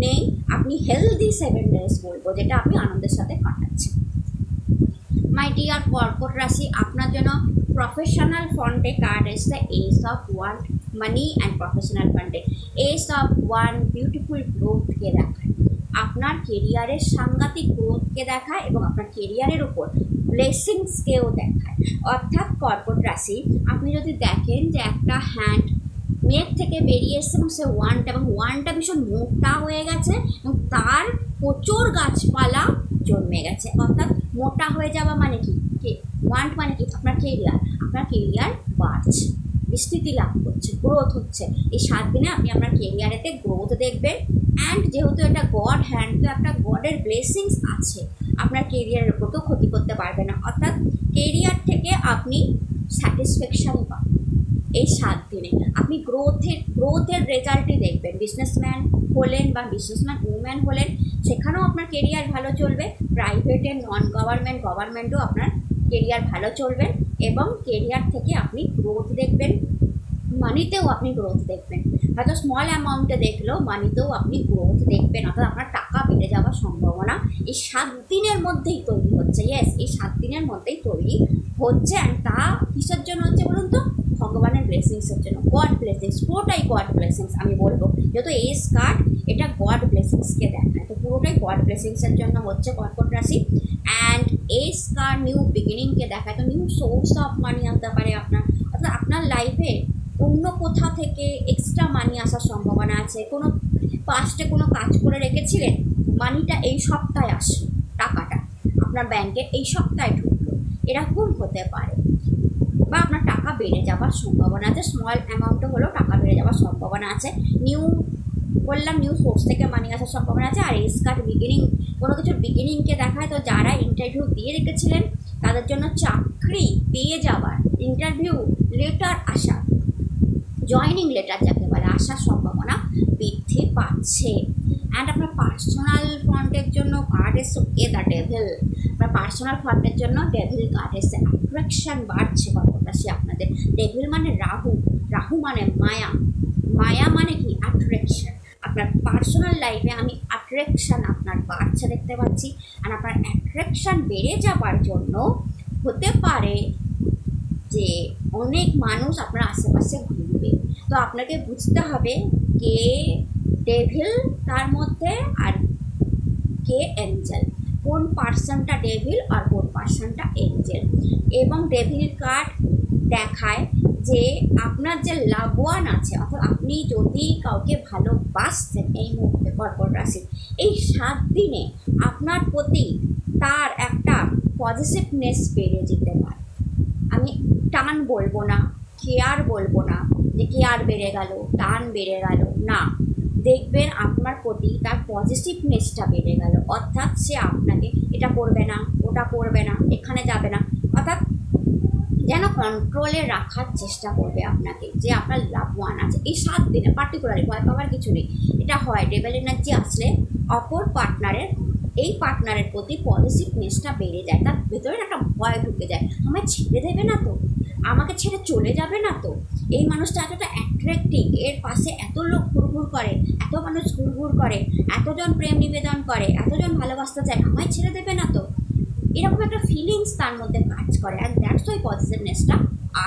নেই, আপনি হেলদি 7 ডেজ বলবো, যেটা আপনি আনন্দের সাথে কাটাচ্ছেন। মাই ডিয়ার কর্কট রাশি, আপনার জন্য প্রফেশনাল ফ্রন্টে কার্ড এসছে S of one, money and professional ফ্রন্টে এস অফ ওয়ান বিউটিফুল গ্রোথকে দেখায়, আপনার কেরিয়ারের সাংঘাতিক গ্রোথকে দেখায় এবং আপনার কেরিয়ারের উপর ব্লেসিংসকেও দেখায়। অর্থাৎ কর্কট রাশি, আপনি যদি দেখেন যে একটা হ্যান্ড মেঘ থেকে বেরিয়ে এসছে এবং সে ওয়ানটা, এবং ওয়ানটা ভীষণ মোটা হয়ে গেছে এবং তার প্রচুর গাছপালা জন্মে গেছে। অর্থাৎ মোটা হয়ে যাওয়া মানে কি, ওয়ান মানে কি, আপনার কেরিয়ার বাড়ছে, বিস্তৃতি লাভ করছে, গ্রোথ হচ্ছে। এই 7 দিনে আপনি আপনার কেরিয়ারেতে গ্রোথ দেখবেন। অ্যান্ড যেহেতু এটা গড হ্যান্ড, তো একটা গডের ব্লেসিংস আছে, আপনার কেরিয়ারের উপর কেউ ক্ষতি করতে পারবে না। অর্থাৎ কেরিয়ার থেকে আপনি স্যাটিসফ্যাকশান পাবেন, এই 7 দিনে আপনি গ্রোথের রেজাল্টই দেখবেন। বিজনেসম্যান হলেন বা বিজনেসম্যান উম্যান হলেন, সেখানেও আপনার কেরিয়ার ভালো চলবে। প্রাইভেটে, নন গভর্নমেন্টও আপনার কেরিয়ার ভালো চলবে এবং কেরিয়ার থেকে আপনি গ্রোথ দেখবেন। মানিতেও আপনি গ্রোথ দেখবেন, হয়তো স্মল অ্যামাউন্টে দেখলেও মানিতেও আপনি গ্রোথ দেখবেন। অর্থাৎ আপনার টাকা বেড়ে যাওয়ার সম্ভাবনা এই 7 দিনের মধ্যেই তৈরি হচ্ছে। ইয়েস, এই 7 দিনের মধ্যেই তৈরি হচ্ছে। অ্যান্ড তা কিসের জন্য হচ্ছে বলুন তো? ভগবানের ব্লেসিংসের জন্য। গড ব্লেসিংস, পুরোটাই গড ব্লেসিংস আমি বলবো। যেহেতু এস কার্ড, এটা গড ব্লেসিংসকে দেখায়, তো পুরোটাই গড ব্লেসিংসের জন্য হচ্ছে কর্কট রাশি। অ্যান্ড এস কার্ড নিউ বিগিনিংকে দেখায়, তো নিউ সোর্স অফ মানি আনতে পারে আপনার। অর্থাৎ আপনার লাইফে অন্য কোথা থেকে এক্সট্রা মানি আসার সম্ভাবনা আছে। কোনো পাস্টে কোনো কাজ করে রেখেছিলেন, মানিটা এই সপ্তাহে আসলো, টাকাটা আপনার ব্যাংকে এই সপ্তাহে ঢুকলো, এরকম হতে পারে। বা আপনার টাকা বেড়ে যাওয়ার সম্ভাবনা আছে, স্মল অ্যামাউন্টে হলেও টাকা বেড়ে যাওয়ার সম্ভাবনা আছে। নিউ সোর্স থেকে মানি আসার সম্ভাবনা আছে। আর এস কার্ড বিগিনিং, কোনো কিছুর বিগিনিংকে দেখায়। তো যারা ইন্টারভিউ দিয়ে রেখেছিলেন তাদের জন্য চাকরি পেয়ে যাওয়ার, ইন্টারভিউ লেটার আসা, জয়নিং লেটার যাকে বলে, আসার সম্ভাবনা বৃদ্ধি পাচ্ছে। অ্যান্ড আপনার পার্সোনাল ফান্ডের জন্য কার্ড এসছে দ্য ডেভিল। আপনার পার্সোনাল ফান্ডের জন্য ডেভিল কার্ড এসছে। অ্যাট্রাকশান বাড়ছে কর্কট রাশি আপনাদের। ডেভিল মানে রাহু মানে মায়া মানে কি? অ্যাট্রাকশান। আপনার পার্সোনাল লাইফে আমি অ্যাট্রাকশান আপনার বাড়ছে দেখতে পাচ্ছি। আর আপনার অ্যাট্রাকশান বেড়ে যাবার জন্য হতে পারে যে অনেক মানুষ আপনার আশেপাশে ঘুরবে। তো আপনাকে বুঝতে হবে কে ডেভিল তার মধ্যে আর কে এঞ্জেল, কোন পার্সনটা ডেভিল আর কোন পার্সনটা এঞ্জেল। এবং ডেভিল কার্ড দেখায় যে আপনার যে লাভ ওয়ান আছে, অর্থাৎ আপনি যদি কাউকে ভালোবাসছেন এই মুহূর্তে কর্কট রাশি, এই 7 দিনে আপনার প্রতি তার একটা পজিটিভনেস বেড়ে যেতে পারে। আমি টান বলবো না, কেয়ার বলবো না যে কেয়ার বেড়ে গেল, টান বেড়ে গেল, না। দেখবেন আপনার প্রতি তার পজিটিভনেসটা বেড়ে গেল। অর্থাৎ সে আপনাকে এটা করবে না, ওটা করবে না, এখানে যাবে না, অর্থাৎ যেন কন্ট্রোলে রাখার চেষ্টা করবে আপনাকে, যে আপনার লাভ ওয়ান আছে। এই 7 দিনে পার্টিকুলারলি ভয় পাওয়ার কিছু নেই। এটা হয় ডেভিল এনার্জি আসলে অপর পার্টনারের প্রতি পজিটিভনেসটা বেড়ে যায়, তার ভেতরে একটা ভয় ঢুকে যায়, আমায় ছেড়ে দেবে না তো, আমাকে ছেড়ে চলে যাবে না তো, এই মানুষটা এতটা অ্যাট্রাক্টিভ, এর পাশে এত লোক ঘুরঘুর করে, এত মানুষ ঘুরঘুর করে, এতজন প্রেম নিবেদন করে, এতজন ভালোবাসতে চায়, আমায় ছেড়ে দেবে না তো, এরকম একটা ফিলিংস তার মধ্যে কাজ করে। অ্যান্ড দ্যাটস ওয়াই পজিটিভনেসটা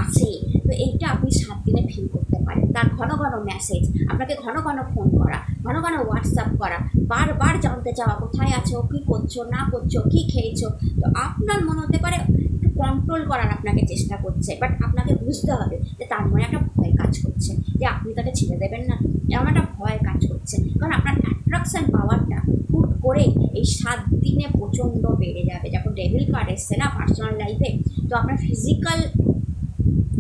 আছে। তো এইটা আপনি 7 দিনে ফিল করতে পারেন। তার ঘন ঘন মেসেজ, আপনাকে ঘন ঘন ফোন করা, ঘন ঘন হোয়াটসঅ্যাপ করা, বারবার জানতে চাওয়া কোথায় আছো, কী করছো না করছো, কী খেয়েছো। তো আপনার মনে হতে পারে একটু কন্ট্রোল করার আপনাকে চেষ্টা করছে, বাট আপনাকে বুঝতে হবে যে তার মনে একটা ভয় কাজ করছে যে আপনি তাকে ছেড়ে দেবেন না, এরকম একটা ভয় কাজ করছে। কারণ আপনার অ্যাট্রাকশান পাওয়ারটা হুট করে এই 7 দিনে প্রচণ্ড বেড়ে যাবে। যখন ডেভিল কার্ড এসছে না পার্সোনাল লাইফে, তো আপনার ফিজিক্যাল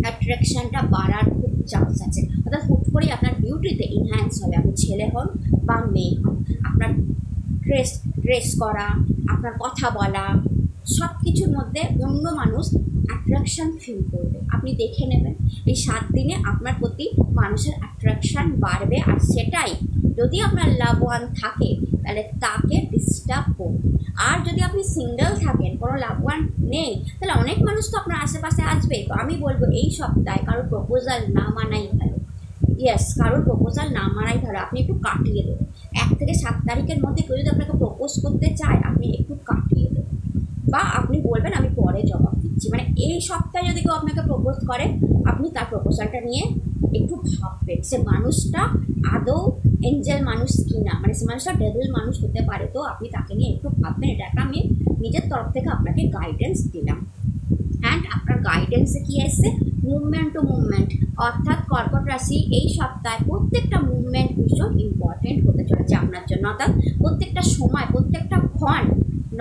অ্যাট্রাকশানটা বাড়ার খুব চান্স আছে। অর্থাৎ হুট করেই আপনার বিউটিতে ইনহ্যান্স হবে, আপনি ছেলে হন বা মেয়ে হন। আপনার ড্রেস করা, আপনার কথা বলা, সব কিছুর মধ্যে অন্য মানুষ অ্যাট্রাকশান ফিল করবে, আপনি দেখে নেবেন। এই 7 দিনে আপনার প্রতি মানুষের অ্যাট্রাকশান বাড়বে। আর সেটাই যদি আপনার লাভ ওয়ান থাকে তাহলে তাকে ডিস্টার্ব করবে। আর যদি আপনি সিঙ্গেল থাকেন, কোনো লাভ ওয়ান নেই, তাহলে অনেক মানুষ তো আপনার আশেপাশে আসবে। তো আমি বলবো এই সপ্তাহে কারোর প্রপোজাল না মানাই ভালো। ইয়েস, কারোর প্রপোজাল না মানাই ভালো। আপনি একটু কাটিয়ে দেবেন। 1 থেকে 7 তারিখের মধ্যে কেউ যদি আপনাকে প্রপোজ করতে চায়, আপনি একটু কাটিয়ে দেবেন, বা আপনি বলবেন আমি পরে জবাব দিচ্ছি। মানে এই সপ্তাহে যদি কেউ আপনাকে প্রপোজ করে, আপনি তার প্রপোজালটা নিয়ে একটু ভাববেন সে মানুষটা আদৌ এঞ্জেল মানুষ কি না, মানে সে মানুষটা ডেভিল মানুষ হতে পারে। তো আপনি তাকে নিয়ে একটু ভাববেন। এটা একটা আমি নিজের তরফ থেকে আপনাকে গাইডেন্স দিলাম। অ্যান্ড আপনার গাইডেন্সে কী এসছে? মুভমেন্ট টু মুভমেন্ট, অর্থাৎ কর্কট রাশি এই সপ্তাহে প্রত্যেকটা মুভমেন্ট ভীষণ ইম্পর্টেন্ট হতে চলেছে আপনার জন্য। অর্থাৎ প্রত্যেকটা সময়, প্রত্যেকটা ক্ষণ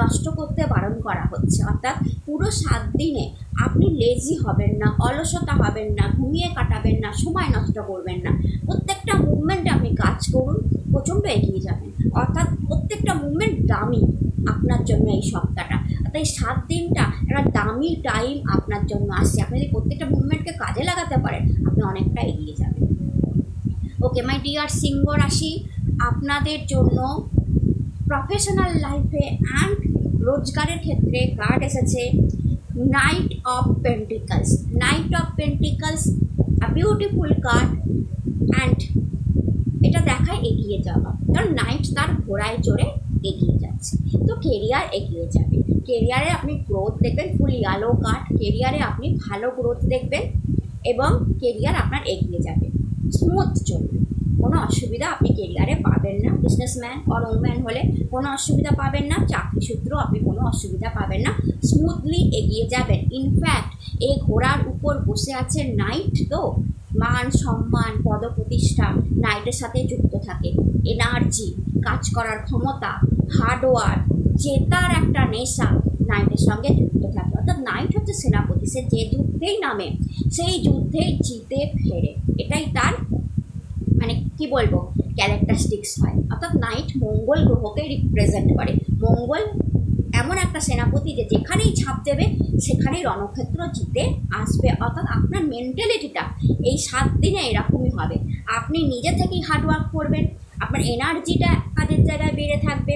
নষ্ট করতে বারণ করা হচ্ছে। অর্থাৎ পুরো 7 দিনে আপনি লেজি হবেন না, অলসতা হবেন না, ঘুমিয়ে কাটাবেন না, সময় নষ্ট করবেন না। প্রত্যেকটা মুভমেন্টে আপনি কাজ করুন, প্রচণ্ড এগিয়ে যাবেন। অর্থাৎ প্রত্যেকটা মুভমেন্ট দামি আপনার জন্য এই সপ্তাহটা। অর্থাৎ এই 7 দিনটা একটা দামি টাইম আপনার জন্য আসছে। আপনি যদি প্রত্যেকটা মুভমেন্টকে কাজে লাগাতে পারেন, আপনি অনেকটা এগিয়ে যাবেন। ওকে মাই ডিয়ার সিংহ রাশি, আপনাদের জন্য প্রফেশনাল লাইফে অ্যান্ড রোজগারের ক্ষেত্রে কার্ড এসেছে night of pentacles. Night of pentacles a beautiful card and এটা দেখায় এগিয়ে যাওয়া, কারণ নাইট তার ঘোড়ায় চড়ে এগিয়ে যাচ্ছে। তো কেরিয়ার এগিয়ে যাবে, কেরিয়ারে আপনি গ্রোথ দেখবেন। ফুল ইয়ালো কার্ড, কেরিয়ারে আপনি ভালো গ্রোথ দেখবেন এবং কেরিয়ার আপনার এগিয়ে যাবে, স্মুথ চলবে, কোনো অসুবিধা আপনি কেরিয়ারে পাবেন না। বিজনেসম্যান অর ওম্যান হলে কোনো অসুবিধা পাবেন না, চাকরি সূত্রেও আপনি কোনো অসুবিধা পাবেন না, স্মুথলি এগিয়ে যাবেন। ইনফ্যাক্ট এই ঘোড়ার উপর বসে আছে নাইট, তো মান সম্মান পদপ্রতিষ্ঠা নাইটের সাথে যুক্ত থাকে। এনার্জি, কাজ করার ক্ষমতা, হার্ডওয়ার্ক, জেতার একটা নেশা নাইটের সঙ্গে যুক্ত থাকে। অর্থাৎ নাইট হচ্ছে সেনাপতি, সে যে যুদ্ধেই নামে সেই যুদ্ধে জিতে ফেরে, এটাই তার মানে কি বলবো ক্যারেক্টারিস্টিক্স হয়। অর্থাৎ নাইট মঙ্গল গ্রহকে রিপ্রেজেন্ট করে। মঙ্গল এমন একটা সেনাপতি যে যেখানেই ছাপ দেবে সেখানেই রণক্ষেত্র জিতে আসবে। অর্থাৎ আপনার মেন্টালিটিটা এই 7 দিনে এরকমই হবে। আপনি নিজে থেকেই হার্ডওয়ার্ক করবেন, আপনার এনার্জিটা কাজের জায়গায় বেড়ে থাকবে,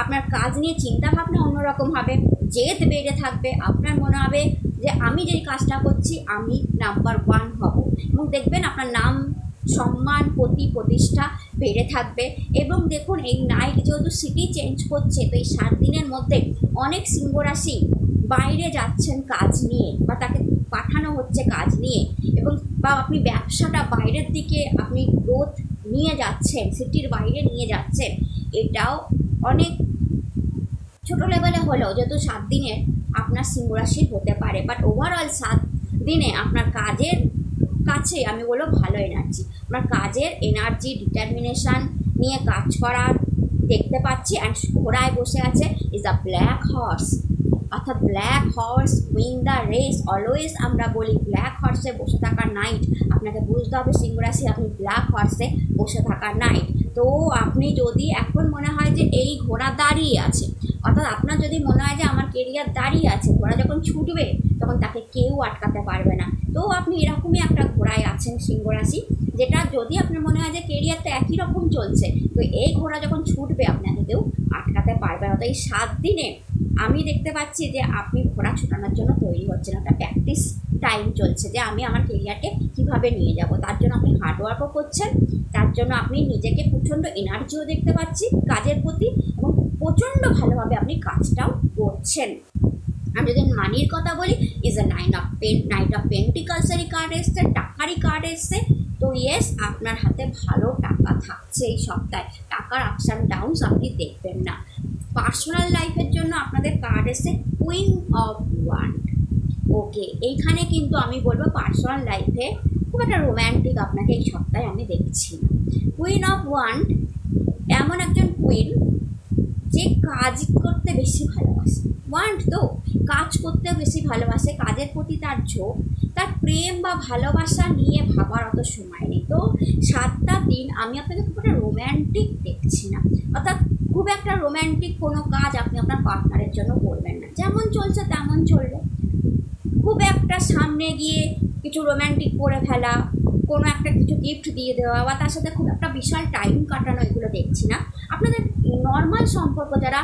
আপনার কাজ নিয়ে চিন্তাভাবনা অন্যরকম হবে, জেদ বেড়ে থাকবে, আপনার মনে হবে যে আমি যেই কাজটা করছি আমি নাম্বার 1 হব, এবং দেখবেন আপনার নাম সম্মান প্রতিষ্ঠা বেড়ে থাকবে। এবং দেখুন এই নাইট যেহেতু সিটি চেঞ্জ করছে, তো এই 7 দিনের মধ্যে অনেক সিংহ রাশি বাইরে যাচ্ছেন কাজ নিয়ে, বা তাকে পাঠানো হচ্ছে কাজ নিয়ে, এবং বা আপনি ব্যবসাটা বাইরের দিকে আপনি গ্রোথ নিয়ে যাচ্ছেন, সিটির বাইরে নিয়ে যাচ্ছেন। এটাও অনেক ছোটো লেভেলে হলেও যেহেতু 7 দিনের আপনার সিংহ রাশি হতে পারে, বাট ওভারঅল 7 দিনে আপনার কাজের কাছে আমি বলবো ভালো এনার্জি, আপনার কাজের এনার্জি ডিটারমিনেশান নিয়ে কাজ করার দেখতে পাচ্ছি। অ্যান্ড ঘোড়ায় বসে আছে ইজ আ ব্ল্যাক হর্স, অর্থাৎ black horse win the race. Always আমরা বলি ব্ল্যাক হর্সে বসে থাকা নাইট, আপনাকে বুঝতে হবে সিংহ রাশি আপনি ব্ল্যাক হর্সে বসে থাকা নাইট। তো আপনি যদি এখন মনে হয় যে এই ঘোড়া দাঁড়িয়ে আছে, অর্থাৎ আপনার যদি মনে হয় যে আমার কেরিয়ার দাঁড়িয়ে আছে, ঘোড়া যখন ছুটবে তখন তাকে কেউ আটকাতে পারবে না, তো আপনি এরকমই একটা ঘোড়ায় আছেন সিংহ রাশি, যেটা যদি আপনার মনে হয় যে কেরিয়ারটা একই রকম চলছে, তো এই ঘোড়া যখন ছুটবে আপনাকে কেউ আটকাতে পারবে না। তো এই 7 দিনে আমি দেখতে পাচ্ছি যে আপনি ঘোড়া ছোটানোর জন্য তৈরি হচ্ছেন, একটা প্র্যাকটিস টাইম চলছে যে আমি আমার কেরিয়ারকে কীভাবে নিয়ে যাব। তার জন্য আপনি হার্ডওয়ার্কও করছেন, তার জন্য আপনি নিজেকে প্রচণ্ড এনার্জিও দেখতে পাচ্ছি কাজের প্রতি, এবং প্রচণ্ড ভালোভাবে আপনি কাজটাও করছেন। আমি যদি মানির কথা বলি, ইজ এ নাইট অফ পেন্টিকলসেরই কার্ড এসছে, টাকারই কার্ড এসছে। তো ইয়েস, আপনার হাতে ভালো টাকা থাকছে এই সপ্তাহে, টাকার আপস অ্যান্ড ডাউনস আপনি দেখবেন না। পার্সোনাল লাইফের জন্য আপনাদের কার্ড এসছে কুইন অফ ওয়ান্ড। ওকে, এইখানে কিন্তু আমি বলবো পার্সোনাল লাইফে খুব একটা রোম্যান্টিক আপনাকে এই সপ্তাহে আমি দেখছি না। কুইন অফ ওয়ান্ড এমন একজন কুইন যে কাজ করতে বেশি ভালোবাসে, ওয়ান্ড তো কাজ করতে বেশি ভালোবাসে, কাজের প্রতি তার ঝোঁক, তার প্রেম বা ভালোবাসা নিয়ে ভাবার অত সময় নেই। তো 7টা দিন আমি আপনাকে খুব একটা রোম্যান্টিক দেখছি না, অর্থাৎ খুব একটা রোম্যান্টিক কোনো কাজ আপনি আপনার পার্টনারের জন্য করবেন না, যেমন চলছে তেমন চলবে। খুব একটা সামনে গিয়ে কিছু রোম্যান্টিক করে ফেলা, কোনো একটা কিছু গিফট দিয়ে দেওয়া, বা তার সাথে খুব একটা বিশাল টাইম কাটানো, এগুলো দেখছি না। আপনাদের নর্মাল সম্পর্ক, যারা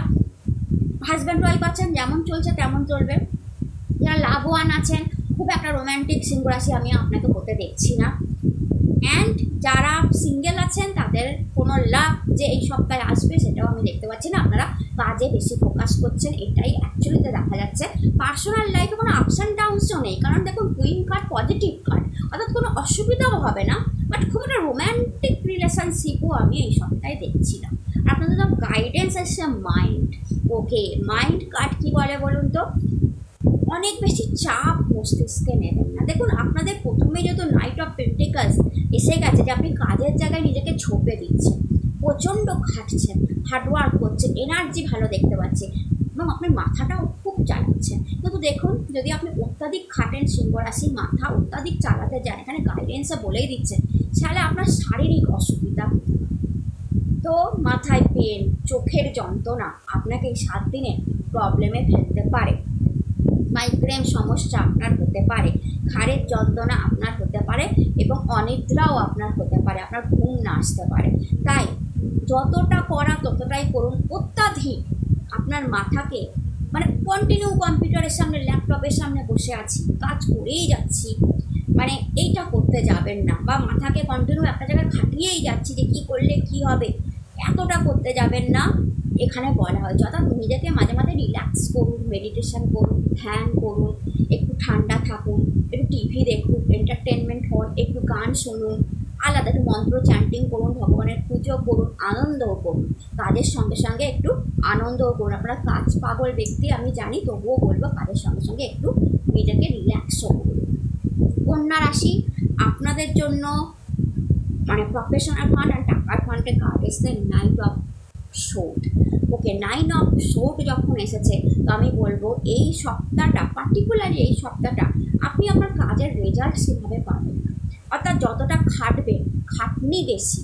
হাজব্যান্ড ওয়াইফ আছেন যেমন চলছে তেমন চলবে, যারা লাভবান আছেন খুব একটা রোম্যান্টিক সিংহ রাশি আমি আপনাকে হতে দেখছি না। অ্যান্ড যারা সিঙ্গেল আছেন তাদের কোনো লাভ যে এই সপ্তাহে আসবে সেটাও আমি দেখতে পাচ্ছি না। আপনারা কাজে বেশি ফোকাস করছেন, এটাই অ্যাকচুয়ালিতে দেখা যাচ্ছে। পার্সোনাল লাইফে কোনো আপস অ্যান্ড ডাউনসও নেই, কারণ দেখুন কুইন কার্ড পজিটিভ কার্ড, অর্থাৎ কোনো অসুবিধাও হবে না, বাট খুব একটা রোম্যান্টিক রিলেশনশিপও আমি এই সপ্তাহে দেখছি না। আপনাদের তো গাইডেন্স আসছে মাইন্ড। ওকে, মাইন্ড কার্ড কী বলে বলুন তো? অনেক বেশি চাপ মস্তিষ্কে নেবেন না। দেখুন আপনাদের প্রথমে যেহেতু নাইট অফ পেন্টিকলস এসে গেছে, যে আপনি কাজের জায়গায় নিজেকে ঝোপে দিচ্ছেন, প্রচণ্ড খাটছেন, হার্ডওয়ার্ক করছেন, এনার্জি ভালো দেখতে পাচ্ছি, এবং আপনার মাথাটাও খুব চালাচ্ছেন। কিন্তু দেখুন যদি আপনি অত্যাধিক খাটেন সিংহ রাশি, মাথা অত্যাধিক চালাতে যান, এখানে গাইডেন্সে বলেই দিচ্ছেন, তাহলে আপনার শারীরিক অসুবিধা, তো মাথায় পেন, চোখের যন্ত্রণা আপনাকে এই 7 দিনে প্রবলেমে ফেলতে পারে। মাইগ্রেন সমস্যা আপনার হতে পারে, ঘাড়ের যন্ত্রণা আপনার হতে পারে এবং অনিদ্রাও আপনার হতে পারে, আপনার ঘুম না আসতে পারে। তাই যতটা করা ততটাই করুন। অত্যাধিক আপনার মাথাকে মানে কন্টিনিউ কম্পিউটারের সামনে ল্যাপটপের সামনে বসে আছি, কাজ করেই যাচ্ছি, মানে এইটা করতে যাবেন না। বা মাথাকে কন্টিনিউ একটা জায়গায় খাটিয়েই যাচ্ছি যে কী করলে কী হবে, এতটা করতে যাবেন না। এখানে বলা হয়েছে অর্থাৎ নিজেকে মাঝে মাঝে রিল্যাক্স করুন, মেডিটেশন করুন, ধ্যান করুন, একটু ঠান্ডা থাকুন, একটু টিভি দেখুন, এন্টারটেনমেন্ট হন, একটু গান শুনুন, আলাদা একটু মন্ত্র চ্যান্টিং করুন, ভগবানের পুজো করুন, আনন্দও করুন। কাজের সঙ্গে সঙ্গে একটু আনন্দও করুন। আপনারা কাজ পাগল ব্যক্তি আমি জানি, তবুও বলবো কাজের সঙ্গে সঙ্গে একটু নিজেকে রিল্যাক্সও করুন। কন্যা রাশি, আপনাদের জন্য মানে প্রফেশনাল ফান্ড আর টাকার ফান্ডের কার্ড এসছে নাইট অফ শোট। ওকে, 9 অফ শোট যখন এসেছে তো আমি বলবো এই সপ্তাহটা, পার্টিকুলারলি এই সপ্তাহটা আপনি আপনার কাজের রেজাল্ট সেভাবে পাবেন না। অর্থাৎ যতটা খাটবেন, খাটনি বেশি,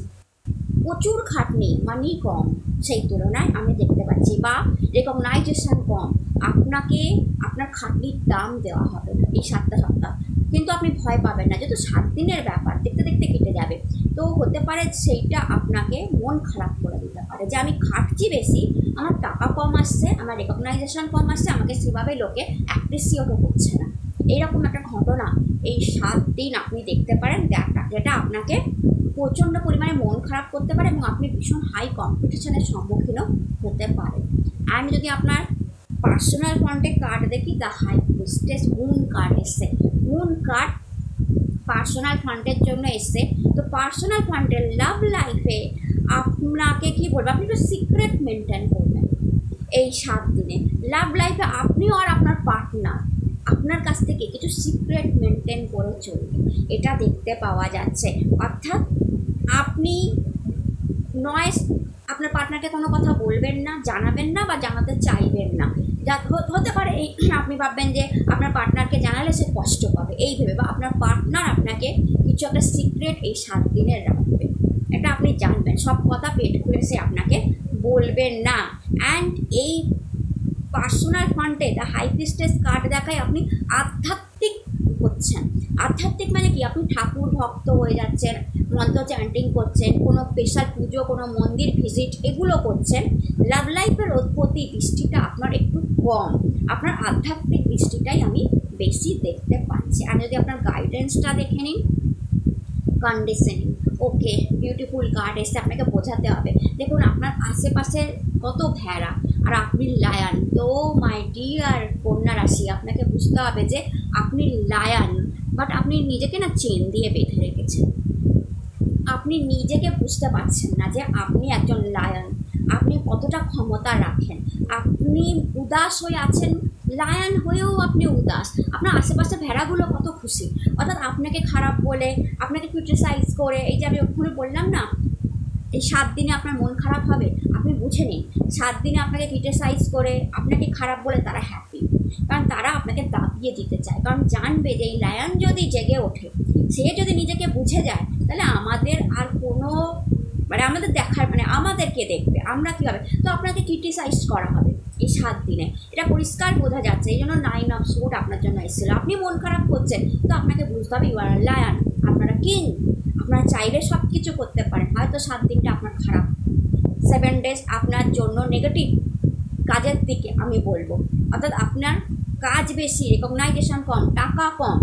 প্রচুর খাটনি, মানি কম, সেই তুলনায় আমি দেখতে পাচ্ছি, বা রেকগনাইজেশন কম, আপনাকে আপনার খাটনির দাম দেওয়া হবে না এই 7টা সপ্তাহ। কিন্তু আপনি ভয় পাবেন না, যেহেতু 7 দিনের ব্যাপার, দেখতে দেখতে কেটে যাবে। তো হতে পারে সেইটা আপনাকে মন খারাপ করে দিতে পারে যে আমি খাটছি বেশি, আমার টাকা কম আসছে, আমার রেকগনাইজেশন কম আসছে, আমাকে সেভাবে লোকে অ্যাপ্রিসিয়েটও করছে না। এইরকম একটা ঘটনা এই 7 দিন আপনি দেখতে পারেন, যেটা আপনাকে প্রচণ্ড পরিমাণে মন খারাপ করতে পারে এবং আপনি ভীষণ হাই কম্পিটিশনের সম্মুখীনও হতে পারেন। অ্যান্ড যদি আপনার পার্সোনাল ফান্ডে কার্ড দেখি, the high priestess moon card এসছে। মুন কার্ড পার্সোনাল ফান্ডের জন্য এসছে। তো পার্সোনাল ফান্ডের লাভ লাইফে আপনাকে কি বলবো, আপনি একটু সিক্রেট মেনটেন করবেন এই 7 দিনে। লাভ লাইফে আপনিও আর আপনার পার্টনার আপনার কাছ থেকে কিছু সিক্রেট মেনটেন করে চলবে, এটা দেখতে পাওয়া যাচ্ছে। অর্থাৎ আপনি নয় আপনার পার্টনারকে কোনো কথা বলবেন না, জানাবেন না বা জানাতে চাইবেন না। যা হতে পারে এই আপনি ভাববেন যে আপনার পার্টনারকে জানালে সে কষ্ট পাবে এই ভেবে, বা আপনার পার্টনার আপনাকে কিছু একটা সিক্রেট এই 7 দিনের রাখবে, এটা আপনি জানবেন। সব কথা পেট খুলে সে আপনাকে বলবেন না। অ্যান্ড এই পার্সোনাল ফান্ডে দ্য হাই প্রিস্টেস কার্ড দেখায় আপনি আধ্যাত্মিক হচ্ছেন। আধ্যাত্মিক মানে কি, আপনি ঠাকুর ভক্ত হয়ে যাচ্ছেন, মন্ত্র চ্যান্টিং করছেন, কোনো স্পেশাল পুজো, কোনো মন্দির ভিজিট এগুলো করছেন। লাভ লাইফের প্রতি দৃষ্টিটা আপনার একটু কম, আপনার আধ্যাত্মিক দৃষ্টিটাই আমি বেশি দেখতে পাচ্ছি। আর যদি আপনার গাইডেন্সটা দেখে নিন, কন্ডিশনিং, ওকে বিউটিফুল কার্ড এসে আপনাকে বোঝাতে হবে। দেখুন আপনার আশেপাশে কত ভেড়া আর আপনি লায়ন। তো মাই ডিয়ার কন্যা রাশি, আপনাকে বুঝতে হবে যে আপনি লায়ন, বাট আপনি নিজেকে না চেন দিয়ে বেঁধে রেখেছেন। আপনি নিজেকে বুঝতে পারছেন না যে আপনি একজন লায়ন, আপনি কতটা ক্ষমতা রাখেন। আপনি উদাস হয়ে আছেন, লায়ন হয়েও আপনি উদাস। আপনার আশেপাশে ভেড়াগুলো কত খুশি। অর্থাৎ আপনাকে খারাপ বলে, আপনাকে ক্রিটিসাইজ করে, এই যে আমি ওখানে বললাম না এই 7 দিনে আপনার মন খারাপ হবে, আপনি বুঝে নিন 7 দিনে আপনাকে ক্রিটিসাইজ করে, আপনাকে খারাপ বলে তারা হ্যাপি, কারণ তারা আপনাকে দাবিয়ে দিতে চায়। কারণ জানবে যে এই লায়ন যদি জেগে ওঠে, সে যদি নিজেকে বুঝে যায়, তাহলে আমাদের আর কোনো মানে আমাদের দেখার মানে আমাদেরকে দেখবে, আমরা কী হবে, তো আপনাকে ক্রিটিসাইজ করা হবে এই 7 দিনে। এটা পরিষ্কার বোঝা যাচ্ছে। এই জন্য 9 অফ সোর্ড আপনার জন্য এসেছিল। আপনি মন খারাপ করছেন, তো আপনাকে বুঝতে হবে ইউ আর লায়ন, আপনারা কিং, আপনারা চাইলে সব কিছু করতে পারেন। হয়তো 7 দিনটা আপনার খারাপ, 7 ডেজ আপনার জন্য নেগেটিভ কাজের দিকে আমি বলবো। অর্থাৎ আপনার কাজ বেশি, রেকগনাইজেশন কম, টাকা কম,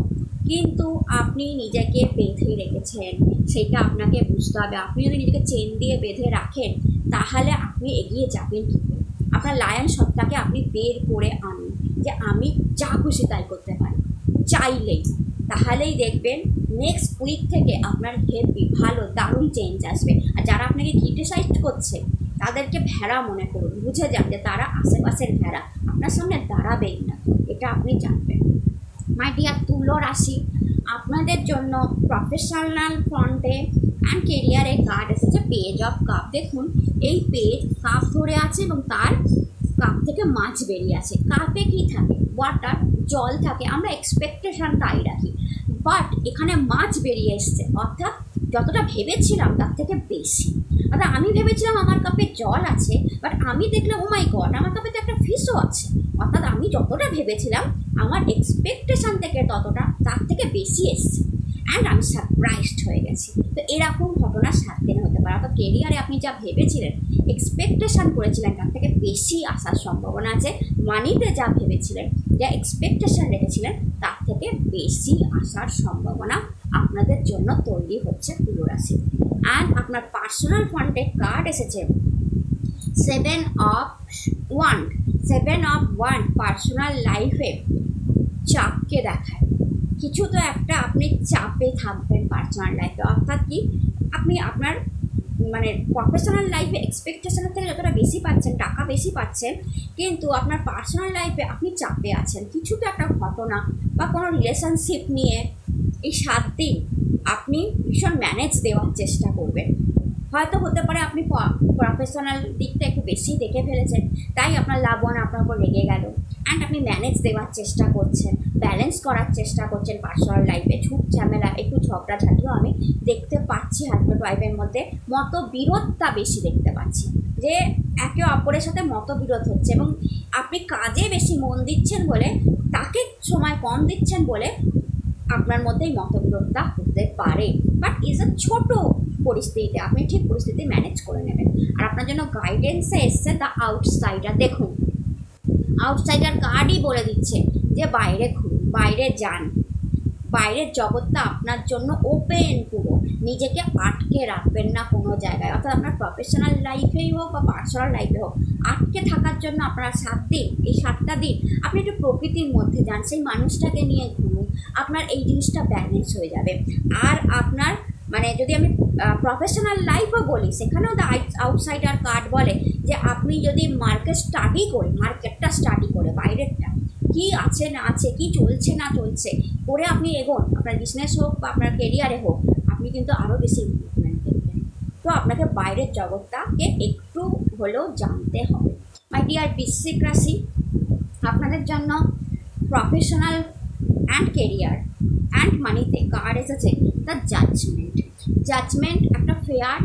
কিন্তু আপনি নিজেকে বেঁধে রেখেছেন, সেটা আপনাকে বুঝতে হবে। আপনি যদি নিজেকে চেন দিয়ে বেঁধে রাখেন, তাহলে আপনি এগিয়ে যাবেন কী করে। আপনার লায়ন সত্তাকে আপনি বের করে আনুন যে আমি যা খুশি তাই করতে পারি চাইলেই, তাহলেই দেখবেন নেক্সট উইক থেকে আপনার হেভি ভালো দারুণ চেঞ্জ আসবে। আর যারা আপনাকে ক্রিটিসাইজ করছে তাদেরকে ভেড়া মনে করুন, বুঝে যান যে তারা আশেপাশের ভেড়া, আপনার সামনে দাঁড়াবেই না, এটা আপনি জানবেন। মাই ডিয়ার তুলো রাশি, আপনাদের জন্য প্রফেশনাল ফ্রন্টে অ্যান্ড কেরিয়ারে কার্ড এসেছে পেজ অফ কাপ। দেখুন এই পেজ কাপ ধরে আছে এবং তার কাপ থেকে মাছ বেরিয়ে আসে। কাপে কী থাকে, ওয়াটার, জল থাকে, আমরা এক্সপেকটেশন তাই রাখি, বাট এখানে মাছ বেরিয়ে এসছে। অর্থাৎ যতটা ভেবেছিলাম তার থেকে বেশি। অর্থাৎ আমি ভেবেছিলাম আমার কাপে জল আছে, বাট আমি দেখলাম ও মাই গড আমার কাপে তো একটা ফিশও আছে। অর্থাৎ আমি যতটা ভেবেছিলাম আমার এক্সপেকটেশন থেকে তার থেকে বেশি এসছে, অ্যান্ড আমি সারপ্রাইজড হয়ে গেছি। তো এরকম ঘটনা 7 দিনে হতে পারে। অর্থাৎ কেরিয়ারে আপনি যা ভেবেছিলেন, এক্সপেকটেশন করেছিলেন, তার থেকে বেশি আসার সম্ভাবনা আছে। মানিতে যা ভেবেছিলেন, যা এক্সপেকটেশন রেখেছিলেন, তার থেকে বেশি আসার সম্ভাবনা আপনাদের জন্য তৈরি হচ্ছে তুলা রাশি। অ্যান্ড আপনার পার্সোনাল ফান্ডে কার্ড এসেছে 7 of wand. 7 of wand personal লাইফে চাপকে দেখায়। কিছু তো একটা আপনি চাপে থাকবেন পার্সোনাল লাইফে, অর্থাৎ কি আপনি আপনার মানে প্রফেশনাল লাইফে এক্সপেকটেশনের থেকে যতটা বেশি পাচ্ছেন, টাকা বেশি পাচ্ছেন, কিন্তু আপনার পার্সোনাল লাইফে আপনি চাপে আছেন। কিছু তো একটা ঘটনা বা কোনো রিলেশনশিপ নিয়ে এই 7 দিন আপনি ভীষণ ম্যানেজ দেওয়ার চেষ্টা করবেন। হয়তো হতে পারে আপনি প্রফেশনাল দিকটা একটু বেশি দেখে ফেলেছেন, তাই আপনার লাভবান আপনার উপর লেগে গেল। অ্যান্ড আপনি ম্যানেজ দেওয়ার চেষ্টা করছেন, ব্যালেন্স করার চেষ্টা করছেন পার্সোনাল লাইফে। ঝুট ঝামেলা, একটু ঝগড়াঝাটিও আমি দেখতে পাচ্ছি। হাজব্যান্ড ওয়াইফের মধ্যে মতবিরোধটা বেশি দেখতে পাচ্ছি, যে একে অপরের সাথে মতবিরোধ হচ্ছে, এবং আপনি কাজে বেশি মন দিচ্ছেন বলে, তাকে সময় কম দিচ্ছেন বলে আপনার মধ্যেই মতবিরোধটা হতে পারে। বাট ইজ এ ছোটো পরিস্থিতিতে আপনি ঠিক পরিস্থিতি ম্যানেজ করে নেবেন। আর আপনার জন্য গাইডেন্সে এসছে দ্য আউটসাইডার। দেখুন, আউটসাইডার কার্ডই বলে দিচ্ছে যে বাইরে ঘুরুন, বাইরে যান, বাইরের জগৎটা আপনার জন্য ওপেন পুরো। নিজেকে আটকে রাখবেন না কোনো জায়গায়, অর্থাৎ আপনার প্রফেশনাল লাইফেই হোক বা পার্সোনাল লাইফে হোক, আটকে থাকার জন্য আপনার 7 দিন, এই 7টা দিন আপনি একটু প্রকৃতির মধ্যে যান, সেই মানুষটাকে নিয়ে ঘুরুন, আপনার এই জিনিসটা ব্যালেন্স হয়ে যাবে। আর আপনার মানে যদি আমি প্রফেশনাল লাইফও বলি, সেখানেও দ্য আউটসাইডার কার্ড বলে যে আপনি যদি মার্কেটটা স্টাডি করে বাইরেরটা কি আছে না আছে, কি চলছে না চলছে করে আপনি এগোন, আপনার বিজনেস হোক বা আপনার কেরিয়ারে হোক, আপনি কিন্তু আরও বেশি ইমপ্রুভমেন্ট দেখবেন। তো আপনাকে বাইরের জগৎটাকে একটু হলেও জানতে হবে। মাই ডিয়ার বৃশ্চিক রাশি, আপনাদের জন্য প্রফেশনাল অ্যান্ড কেরিয়ার অ্যান্ড মানিতে কার্ড এসেছে দ্য জাজমেন্ট। একটা ফেয়ার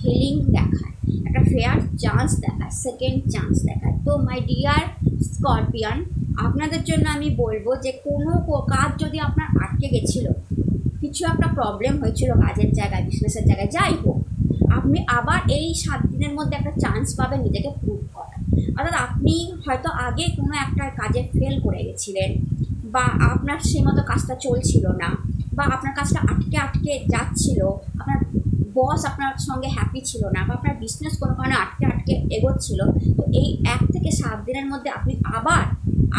হিলিং দেখায়, একটা ফেয়ার চান্স দেখায়, সেকেন্ড চান্স দেখায়। তো মাই ডিয়ার স্করপিয়ান, আপনাদের জন্য আমি বলবো যে কোনো কাজ যদি আপনার আটকে গেছিলো, কিছু একটা প্রবলেম হয়েছিল কাজের জায়গায়, বিজনেসের জায়গায়, যাই হোক, আপনি আবার এই 7 দিনের মধ্যে একটা চান্স পাবেন নিজেকে প্রুভ করার। অর্থাৎ আপনি হয়তো আগে কোনো একটা কাজে ফেল করে গেছিলেন, বা আপনার সেই মতো কাজটা চলছিল না, বা আপনার কাজটা আটকে যাচ্ছিল, আপনার বস আপনার সঙ্গে হ্যাপি ছিল না, বা আপনার বিজনেস কোনো কারণে আটকে এগোচ্ছিল। তো এই 1 থেকে 7 দিনের মধ্যে আপনি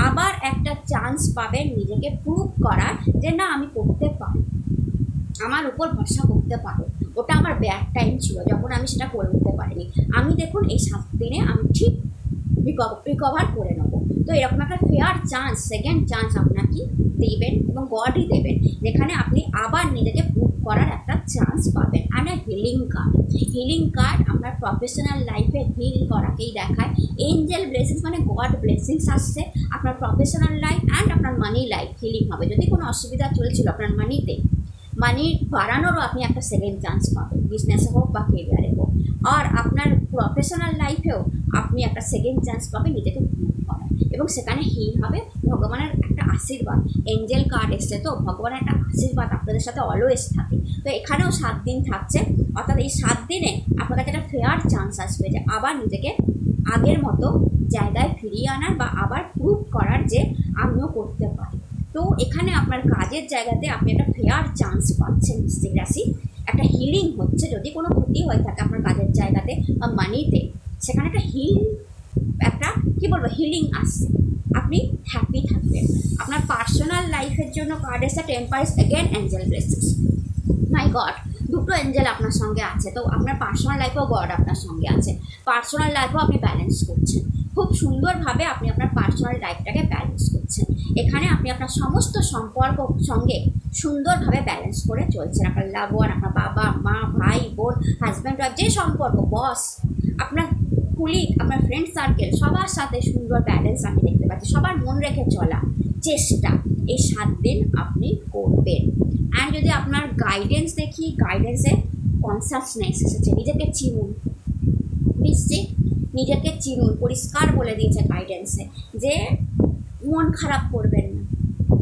আবার একটা চান্স পাবেন নিজেকে প্রুভ করার, যে না আমি করতে পারি, আমার উপর ভরসা করতে পারো। ওটা আমার ব্যাড টাইম ছিল যখন আমি সেটা করে উঠতে পারিনি, আমি দেখুন এই 7 দিনে আমি ঠিক রিকভার করে নেবো। তো এরকম একটা ফেয়ার চান্স, সেকেন্ড চান্স আপনাকে দেবেন এবং গডই দেবেন, যেখানে আপনি আবার নিজেকে প্রুভ করার একটা চান্স পাবেন। আর হিলিং কার্ড আপনার প্রফেশনাল লাইফে হিল করাকেই দেখায়। এঞ্জেল ব্লেসিংস মানে গড ব্লেসিংস আসছে আপনার প্রফেশনাল লাইফ অ্যান্ড আপনার মানি লাইফ হিলিং হবে। যদি কোনো অসুবিধা চলছিল আপনার মানি বাড়ানোরও আপনি একটা সেকেন্ড চান্স পাবেন, বিজনেসে হোক বা কেরিয়ারে হোক। আর আপনার প্রফেশনাল লাইফেও আপনি একটা সেকেন্ড চান্স পাবেন নিজেকে প্রুভ করার, এবং সেখানে হিল হবে। ভগবানের একটা আশীর্বাদ, এঞ্জেল কার্ড এসছে, তো ভগবানের একটা আশীর্বাদ আপনাদের সাথে অলওয়েজ থাকে। তো এখানেও 7 দিন থাকছে, অর্থাৎ এই 7 দিনে আপনার কাছে একটা ফেয়ার চান্স আসবে যে আবার নিজেকে আগের মতো জায়গায় ফিরিয়ে আনার, বা আবার প্রুভ করার যে আমিও করতে পারি। তো এখানে আপনার কাজের জায়গাতে আপনি একটা ফেয়ার চান্স পাচ্ছেন বৃশ্চিক রাশি। একটা হিলিং হচ্ছে, যদি কোনো ক্ষতি হয়ে থাকে আপনার কাজের জায়গাতে বা মানিতে, সেখানে একটা হিলিং আসছে, আপনি হ্যাপি থাকবেন। আপনার পার্সোনাল লাইফের জন্য কার্ড এসে টেম্পারেস, এগেন এঞ্জেল ব্লেসিংস। মাই গড, দুটো এঞ্জেল আপনার সঙ্গে আছে। তো আপনার পার্সোনাল লাইফেও গড আপনার সঙ্গে আছে, পার্সোনাল লাইফেও আপনি ব্যালেন্স করছেন খুব সুন্দরভাবে, আপনি আপনার পার্সোনাল লাইফটাকে ব্যালেন্স করছেন। এখানে আপনি আপনার সমস্ত সম্পর্ক সঙ্গে সুন্দরভাবে ব্যালেন্স করে চলছেন। আপনার লাভ ওয়ান, আপনার বাবা মা, ভাই বোন, হাজব্যান্ড ওয়াইফ, যে সম্পর্ক, বস, আপনার কুলিগ, আপনার ফ্রেন্ড সার্কেল, সবার সাথে সুন্দর ব্যালেন্স আমি দেখতে পাচ্ছি। সবার মন রেখে চলা চেষ্টা এই 7 দিন আপনি করবেন। অ্যান্ড যদি আপনার গাইডেন্স দেখি, গাইডেন্সে কনসাসনেস এসেছে, নিজেকে চিনুন বৃশ্চিক, নিজেকে চিনুন, পরিষ্কার বলে দিয়েছে গাইডেন্সে যে মন খারাপ করবেন না,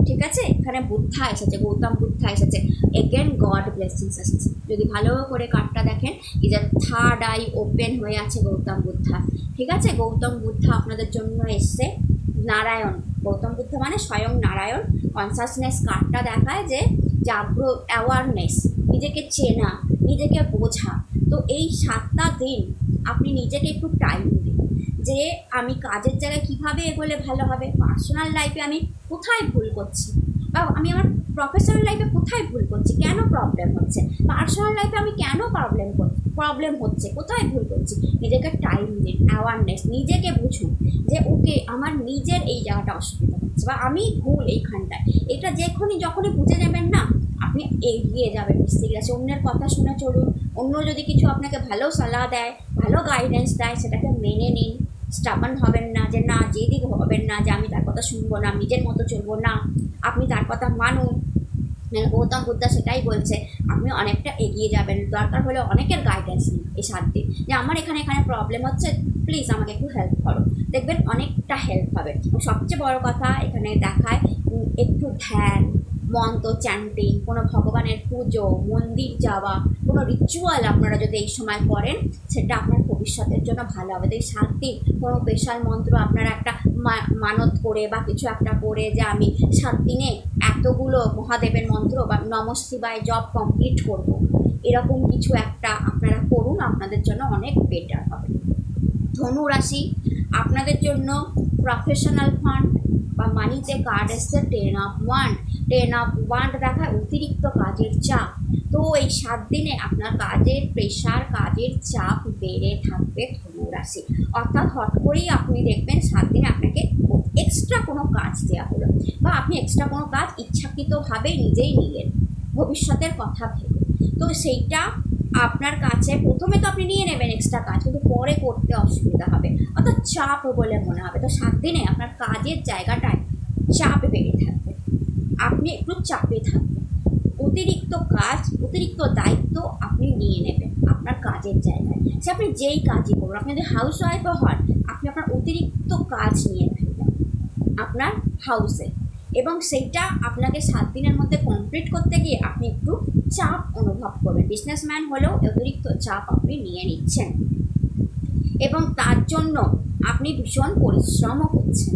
ঠিক আছে? এখানে বুদ্ধা এসেছে, গৌতম বুদ্ধা এসেছে, এগেন গড ব্লেসিংস এসেছে। যদি ভালো করে কার্ডটা দেখেন, এই যে থার্ড আই ওপেন হয়ে আছে গৌতম বুদ্ধা, ঠিক আছে? গৌতম বুদ্ধা আপনাদের জন্য এসছে, নারায়ণ, গৌতম বুদ্ধ মানে স্বয়ং নারায়ণ। কনসাসনেস কার্ডটা দেখায় যে জাগ্রত, অ্যাওয়ারনেস, নিজেকে চেনা, নিজেকে বোঝা। তো এই 7টা দিন আপনি নিজেকে একটু টাইম দিন যে আমি কাজের জায়গায় কীভাবে এগোলে ভালো হবে, পার্সোনাল লাইফে আমি কোথায় ভুল করছি, বা আমি আমার প্রফেশনাল লাইফে কোথায় ভুল করছি, কেন প্রবলেম হচ্ছে, পার্সোনাল লাইফে আমি কেন প্রবলেম হচ্ছে, কোথায় ভুল করছি। নিজেকে টাইম দিন, অ্যাওয়ারনেস, নিজেকে বুঝুন যে ওকে আমার নিজের এই জায়গাটা অসুবিধা হচ্ছে বা আমি ভুল এইখানটায়। এটা যখনই বুঝে নেবেন না, আপনি এগিয়ে যাবেন নিশ্চয়ই আছে। অন্যের কথা শুনে চলুন, অন্য যদি কিছু আপনাকে ভালো সালাহ দেয়, ভালো গাইডেন্স দেয়, সেটাকে মেনে নিন। স্টাবার্ন হবেন না, যে না জেদি হবেন না যে আমি তার কথা শুনবো না, নিজের মতো চলবো না, আপনি তার কথা মানুন। গৌতম বুদ্ধা সেটাই বলছে, আপনি অনেকটা এগিয়ে যাবেন। দরকার হলে অনেকের গাইডেন্স নিন এই 7 দিন, যে আমার এখানে প্রবলেম হচ্ছে, প্লিজ আমাকে একটু হেল্প করো, দেখবেন অনেকটা হেল্প হবে। সবচেয়ে বড় কথা এখানে দেখায় একটু ধ্যান, মন্ত্র চ্যান্টিং, কোনো ভগবানের পুজো, মন্দির যাওয়া, কোনো রিচুয়াল আপনারা যদি এই সময় করেন, সেটা আপনার ভবিষ্যতের জন্য ভালো হবে। তো এই 7 দিন কোনো স্পেশাল মন্ত্র আপনারা একটা মানত করে বা কিছু একটা করে যে আমি 7 দিনে এতগুলো মহাদেবের মন্ত্র বা নমঃ শিবায় জপ কমপ্লিট করব, এরকম কিছু একটা আপনারা করুন, আপনাদের জন্য অনেক বেটার হবে। ধনু রাশি, আপনাদের জন্য প্রফেশনাল ফান্ড বা মানিতে কার্ড এসছে 10 অফ ওয়ান্ড দেখায় অতিরিক্ত কাজের চাপ। তো এই 7 দিনে আপনার কাজের প্রেশার, কাজের চাপ বেড়ে থাকবে ধনু রাশি। অর্থাৎ হট করেই আপনি দেখবেন 7 দিনে আপনাকে এক্সট্রা কোনো কাজ দেওয়া হলো, বা আপনি এক্সট্রা কোনো কাজ ইচ্ছাকৃতভাবে নিজেই নিলেন ভবিষ্যতের কথা ভেবে। তো সেইটা আপনার কাছে প্রথমে তো আপনি নিয়ে নেবেন এক্সট্রা কাজ, কিন্তু পরে করতে অসুবিধা হবে, অর্থাৎ চাপ বলে মনে হবে। তো 7 দিনে আপনার কাজের জায়গাটায় চাপ বেড়ে থাকবে, আপনি একটু চাপে থাকবেন, অতিরিক্ত কাজ, অতিরিক্ত দায়িত্ব আপনি নিয়ে নেবেন আপনার কাজের জায়গায়। সে আপনি যেই কাজই করুন, আপনি যদি হাউস ওয়াইফও হন, আপনি আপনার অতিরিক্ত কাজ নিয়ে ফেলবেন আপনার হাউসে, এবং সেইটা আপনাকে 7 দিনের মধ্যে কমপ্লিট করতে গিয়ে আপনি একটু চাপ অনুভব করবেন। বিজনেসম্যান হলেও অতিরিক্ত চাপ আপনি নিয়ে নিচ্ছেন, এবং তার জন্য আপনি ভীষণ পরিশ্রমও করছেন,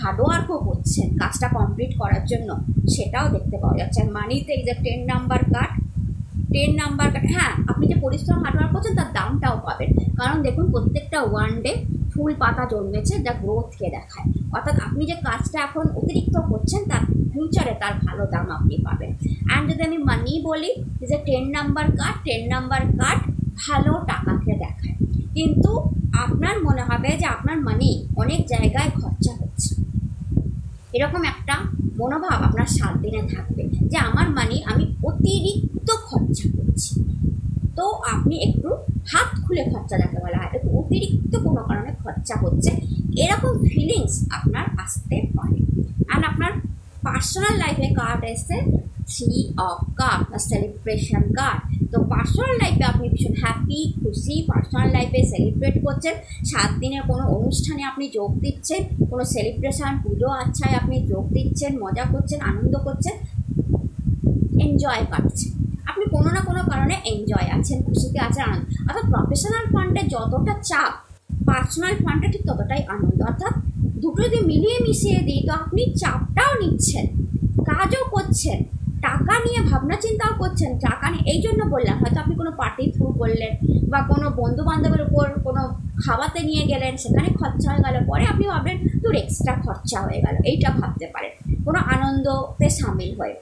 হার্ডওয়ার্কও করছেন কাজটা কমপ্লিট করার জন্য, সেটাও দেখতে পাওয়া যাচ্ছে। মানিতে এই যে 10 নাম্বার কার্ড, হ্যাঁ, আপনি যে পরিশ্রম হার্ডওয়ার্ক করছেন তার দামটাও পাবেন। কারণ দেখুন প্রত্যেকটা ওয়ান্ডে ফুল পাতা জন্মেছে, যা গ্রোথকে দেখায়। অর্থাৎ আপনি যে কাজটা এখন অতিরিক্ত করছেন, তার ফিউচারে তার ভালো দাম আপনি পাবেন। অ্যান্ড যদি আমি মানি বলি, যে 10 নাম্বার কার্ড ভালো টাকাকে দেখায়, কিন্তু আপনার মনে হবে যে আপনার মানি অনেক জায়গায় খরচা হচ্ছে, এরকম একটা মনোভাব আপনার 7 দিনে থাকবে যে আমার মানি আমি অতিরিক্ত খরচা করছি। তো আপনি একটু হাত খুলে খরচা যাকে বলা হয়, একটু অতিরিক্ত কোনো কারণে খরচা হচ্ছে, এরকম ফিলিংস আপনার আসতে পারে। অ্যান্ড আপনার পার্সোনাল লাইফে কার্ড এসছে 3 অফ কাপ, সেলিব্রেশন কার্ড। তো পার্সোনাল লাইফে আপনি ভীষণ হ্যাপি, খুশি, পার্সোনাল লাইফে সেলিব্রেট করছেন, 7 দিনের কোনো অনুষ্ঠানে আপনি যোগ দিচ্ছেন, কোনো সেলিব্রেশন, পুজো আচ্ছায় আপনি যোগ দিচ্ছেন, মজা করছেন, আনন্দ করছেন, এনজয় কাটছেন, আপনি কোনো না কোনো কারণে এনজয় আছেন, খুশিতে আছেন, আনন্দ। অর্থাৎ প্রফেশনাল ফান্ডে যতটা চাপ, পার্সোনাল ফান্ডে ঠিক ততটাই আনন্দ। অর্থাৎ দুটো যদি মিলিয়ে মিশিয়ে দিই, তো আপনি চাপটাও নিচ্ছেন, কাজও করছেন, টাকা নিয়ে ভাবনা চিন্তাও করছেন। টাকা নিয়ে এই জন্য বললাম, হয়তো আপনি কোনো পার্টি থ্রু করলেন, বা কোনো বন্ধু বান্ধবের উপর কোনো খাওয়াতে নিয়ে গেলেন, সেখানে খরচা হয়ে গেল, পরে আপনি ভাবলেন তোর এক্সট্রা খরচা হয়ে গেল, এইটা ভাবতে পারেন কোনো আনন্দতে সামিল হয়ে।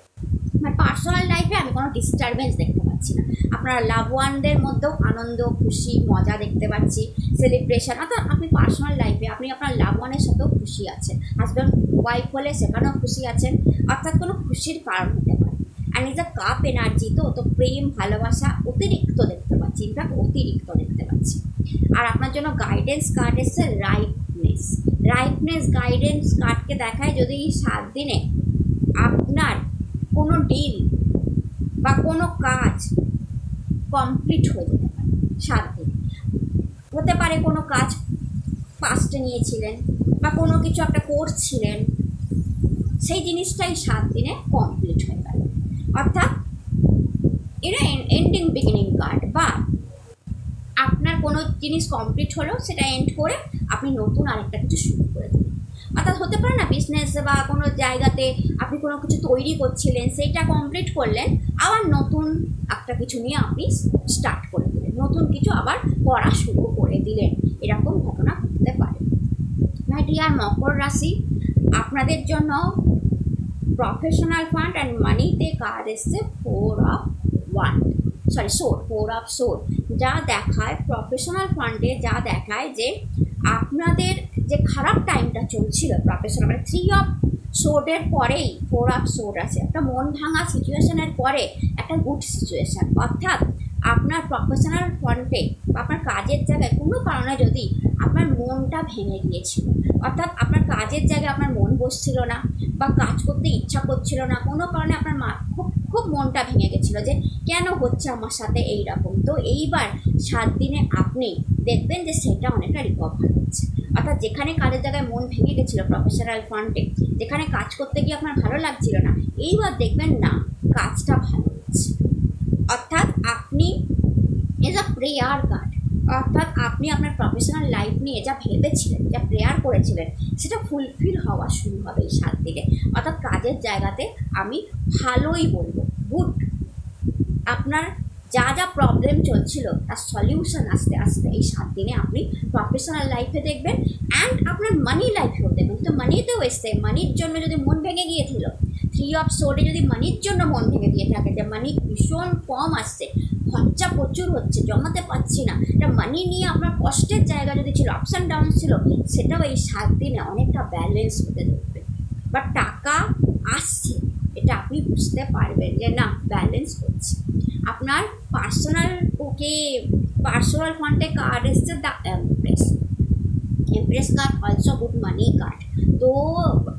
আমার পার্সোনাল লাইফে আমি কোনো ডিস্টারবেন্স দেখতে পাচ্ছি না, আপনার লাভ ওয়ানদের মধ্যেও আনন্দ, খুশি, মজা দেখতে পাচ্ছি, সেলিব্রেশন। অর্থাৎ আপনি পার্সোনাল লাইফে আপনি আপনার লাভ ওয়ানের সাথেও খুশি আছেন, হাজব্যান্ড ওয়াইফ হলে সেখানেও খুশি আছেন, অর্থাৎ কোনো খুশির কারণ হতে পারে। And is a cup energy, তো প্রেম, ভালোবাসা অতিরিক্ত দেখতে পাচ্ছি, ইনফ্যাক্ট অতিরিক্ত দেখতে পাচ্ছি। আর আপনার জন্য গাইডেন্স কার্ড এসছে রাইটনেস গাইডেন্স কার্ডকে দেখায় যদি এই 7 দিনে আপনার কোনো ডিল বা কোনো কাজ কমপ্লিট হয়ে যেতে পারে, 7 দিন হতে পারে কোনো কাজ পাস্টে নিয়েছিলেন বা কোনো কিছু একটা করছিলেন, সেই জিনিসটাই 7 দিনে কমপ্লিট হয়ে গেল। অর্থাৎ এটা এন্ডিং বিগিনিং কার্ড, বা আপনার কোনো জিনিস কমপ্লিট হলো সেটা এন্ড করে আপনি নতুন আরেকটা কিছু শুরু করে দিলেন। অর্থাৎ হতে পারে না বিজনেস বা কোনো জায়গাতে আপনি কোনো কিছু তৈরি করছিলেন, সেইটা কমপ্লিট করলেন, আবার নতুন একটা কিছু নিয়ে আপনি স্টার্ট করে দিলেন, নতুন কিছু আবার করা শুরু করে দিলেন, এরকম ঘটনা ঘটতে পারে। মাই ডিয়ার মকর রাশি, আপনাদের জন্য প্রফেশনাল ফান্ড অ্যান্ড মানিতে কার্ড এসছে 4 অফ সোর্ড, যা দেখায় প্রফেশনাল ফান্ডে, যা দেখায় যে আপনাদের যে খারাপ টাইমটা চলছিল প্রফেশনাল, মানে 3 অফ সোর্ডের পরেই 4 অফ সোর্ড আছে, একটা মন ভাঙা সিচুয়েশনের পরে একটা গুড সিচুয়েশান। অর্থাৎ আপনার প্রফেশনাল ফ্রন্টে বা আপনার কাজের জায়গায় কোনো কারণে যদি আপনার মনটা ভেঙে গিয়েছিল, অর্থাৎ আপনার কাজের জায়গায় আপনার মন বসছিল না বা কাজ করতে ইচ্ছা করছিল না, কোনো কারণে আপনার খুব মনটা ভেঙে গেছিলো যে কেন হচ্ছে আমার সাথে এই রকম, তো এইবার 7 দিনে আপনি দেখবেন যে সেটা অনেকটা রিকভার হচ্ছে। অর্থাৎ যেখানে কাজের জায়গায় মন ভেঙে গেছিলো প্রফেশনাল ফ্রন্টে, যেখানে কাজ করতে গিয়ে আপনার ভালো লাগছিল না, এইবার দেখবেন না কাজটা ভালো হচ্ছে। অর্থাৎ আপনি এজ আ প্রেয়ার কার্ড, অর্থাৎ আপনি আপনার প্রফেশনাল লাইফ নিয়ে যা ভেবেছিলেন, যা প্রেয়ার করেছিলেন, সেটা ফুলফিল হওয়া শুরু হবে এই 7 দিনে। অর্থাৎ কাজের জায়গাতে আমি ভালোই বলবো, গুড। আপনার যা যা প্রবলেম চলছিল তার সলিউশন আস্তে আস্তে এই 7 দিনে আপনি প্রফেশনাল লাইফে দেখবেন, অ্যান্ড আপনার মানি লাইফেও দেখবেন। কিন্তু মানিতেও এসছে, মানির জন্য যদি মন ভেঙে গিয়েছিল 3 অফ সোর্ডে, যদি মানির জন্য মন ভেঙে গিয়ে থাকে যে মানি ভীষণ কম আসছে, খরচা প্রচুর হচ্ছে, জমাতে পারছি না, এটা মানি নিয়ে আপনার কষ্টের জায়গা যদি ছিল, আপস অ্যান্ড ডাউন ছিল, সেটাও এই 7 দিনে অনেকটা ব্যালেন্স হতে দেখবে, বা টাকা আসছে, এটা আপনি বুঝতে পারবেন যে না ব্যালেন্স হচ্ছে। আপনার পার্সোনাল ফান্ডে কার্ড এসছে the empress card, also good money card. তো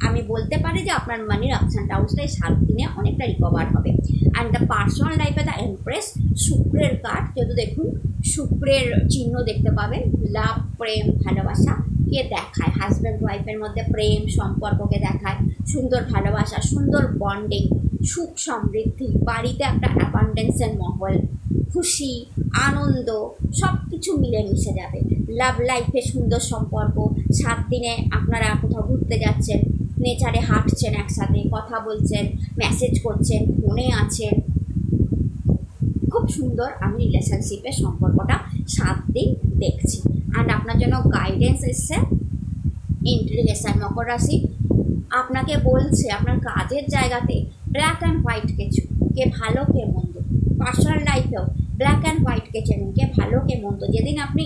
আমি বলতে পারি যে আপনার মানির আপস অ্যান্ড ডাউনসটাই 7 দিনে অনেকটা রিকভার হবে। অ্যান্ড দ্য পার্সোনাল লাইফে দ্য এমপ্রেস, শুক্রের কার্ড, যেহেতু দেখুন শুক্রের চিহ্ন দেখতে পাবেন, লাভ, প্রেম, ভালোবাসা কে দেখায়, হাজব্যান্ড ওয়াইফের মধ্যে প্রেম সম্পর্ককে দেখায়, সুন্দর ভালোবাসা, সুন্দর বন্ডিং, সুখ সমৃদ্ধি, বাড়িতে একটা অ্যাবান্ডেন্সের মহল, খুশি আনন্দ সব কিছু মিলেমিশে যাবে। লাভ লাইফে সুন্দর সম্পর্ক, 7 দিনে আপনারা কোথাও ঘুরতে যাচ্ছেন, নেচারে হাঁটছেন, একসাথে কথা বলছেন, মেসেজ করছেন, ফোনে আছেন, খুব সুন্দর আমি রিলেশনশিপের সম্পর্কটা 7 দিন দেখছি। অ্যান্ড আপনার জন্য গাইডেন্স এসছে ইন্টেলিজেন্স। মকর রাশি আপনাকে বলছে আপনার কাজের জায়গাতে ব্ল্যাক অ্যান্ড হোয়াইটকে কে ভালো কে মন্দ, পার্সোনাল লাইফেও ব্ল্যাক অ্যান্ড হোয়াইটকে চেনুন, কে ভালো কে মন্দ। যেদিন আপনি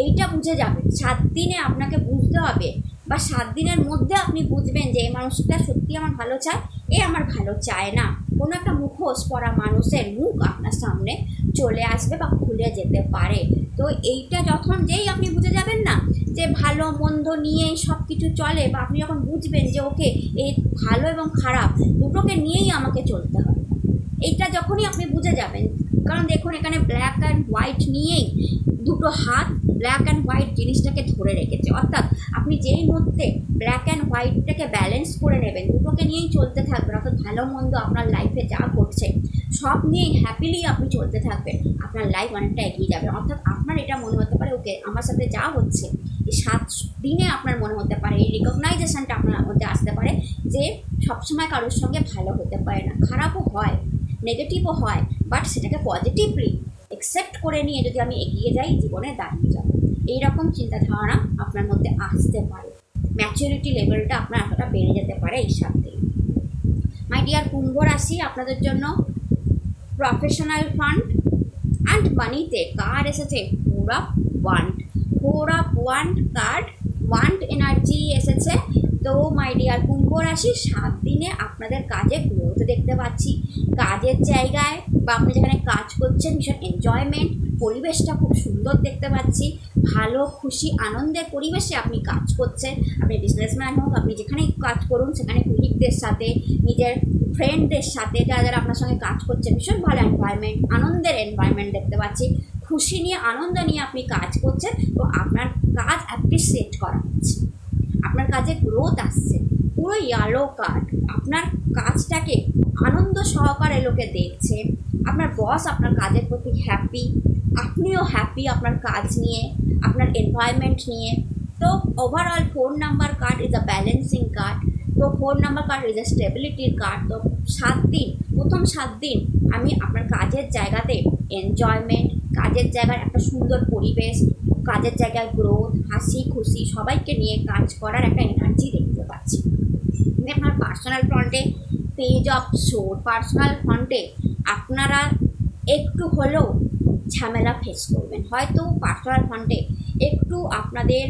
এইটা বুঝে যাবেন, 7 দিনে আপনাকে বুঝতে হবে, বা 7 দিনের মধ্যে আপনি বুঝবেন যে এই মানুষটা সত্যি আমার ভালো চায়, এ আমার ভালো চায় না। কোনো একটা মুখোশ পরা মানুষের মুখ আপনার সামনে চলে আসবে বা খুলে যেতে পারে। তো এইটা যেই আপনি বুঝে যাবেন না যে ভালো মন্দ নিয়েই সব কিছু চলে, বা আপনি যখন বুঝবেন যে ওকে এই ভালো এবং খারাপ দুটোকে নিয়েই আমাকে চলতে হবে, এইটা যখনই আপনি বুঝে যাবেন, কারণ দেখুন এখানে ব্ল্যাক অ্যান্ড হোয়াইট নিয়েই দুটো হাত ব্ল্যাক অ্যান্ড হোয়াইট জিনিসটাকে ধরে রেখেছে। অর্থাৎ আপনি যেই মুহূর্তে ব্ল্যাক অ্যান্ড হোয়াইটটাকে ব্যালেন্স করে নেবেন, দুটোকে নিয়েই চলতে থাকবেন, অর্থাৎ ভালো মন্দ আপনার লাইফে যা ঘটছে সব নিয়েই হ্যাপিলি আপনি চলতে থাকবেন, আপনার লাইফ অনেকটা এগিয়ে যাবে। অর্থাৎ আপনার এটা মনে হতে পারে ওকে আমার সাথে যা হচ্ছে এই 7 দিনে আপনার মনে হতে পারে, এই রিকগনাইজেশনটা আপনার মধ্যে আসতে পারে যে সবসময় কারোর সঙ্গে ভালো হতে পারে না, খারাপও হয়, নেগেটিভও হয়, বাট সেটাকে পজিটিভলি অ্যাকসেপ্ট করে নিয়ে যদি আমি এগিয়ে যাই, জীবনে দাঁড়িয়ে যাব, এইরকম চিন্তাধারণা আপনার মধ্যে আসতে পারে। ম্যাচুরিটি লেভেলটা আপনার এতটা বেড়ে যেতে পারে এই 7 দিন। মাই ডিয়ার কুম্ভ রাশি, আপনাদের জন্য প্রফেশনাল ফান্ড অ্যান্ড মানিতে কার্ড এসেছে 4 of wand card, wand energy এসেছে। তো মাই ডিয়ার কুম্ভ রাশি, 7 দিনে আপনাদের কাজে গ্রোথ দেখতে পাচ্ছি, কাজের জায়গায় বা আপনি যেখানে কাজ করছেন ভীষণ এনজয়মেন্ট, পরিবেশটা খুব সুন্দর দেখতে পাচ্ছি, ভালো খুশি আনন্দের পরিবেশে আপনি কাজ করছেন। আপনি বিজনেসম্যান হোক, আপনি যেখানেই কাজ করুন সেখানে কলিগদের সাথে, নিজের ফ্রেন্ডদের সাথে, যারা আপনার সঙ্গে কাজ করছে, ভীষণ ভালো এনভায়রনমেন্ট, আনন্দের এনভায়রনমেন্ট দেখতে পাচ্ছি, খুশি নিয়ে আনন্দ নিয়ে আপনি কাজ করছেন, তো আপনার কাজ অ্যাপ্রিসিয়েট করা হচ্ছে, আপনার কাজে গ্রোথ আসছে। পুরো ইয়েলো কার্ড, আপনার কাজটাকে আনন্দ সহকারে লোকে দেখছে, আপনার বস আপনার কাজের প্রতি হ্যাপি, আপনিও হ্যাপি আপনার কাজ নিয়ে, আপনার এনভায়রনমেন্ট নিয়ে। তো overall 4 number card is a balancing card. তো 4 নাম্বার কার্ড ইজ আ স্টেবিলিটির কার্ড। তো 7 দিন, প্রথম 7 দিন আমি আপনার কাজের জায়গাতে এনজয়মেন্ট, কাজের জায়গার একটা সুন্দর পরিবেশ, কাজের জায়গায় গ্রোথ, হাসি খুশি সবাইকে নিয়ে কাজ করার একটা এনার্জি দেখতে পাচ্ছি। আপনার পার্সোনাল ফ্রন্টে পেজ অফ সোর্ড, পার্সোনাল ফ্রন্টে আপনারা একটু হলেও ঝামেলা ফেস করবেন। হয়তো পার্সোনাল ফ্রন্টে একটু আপনাদের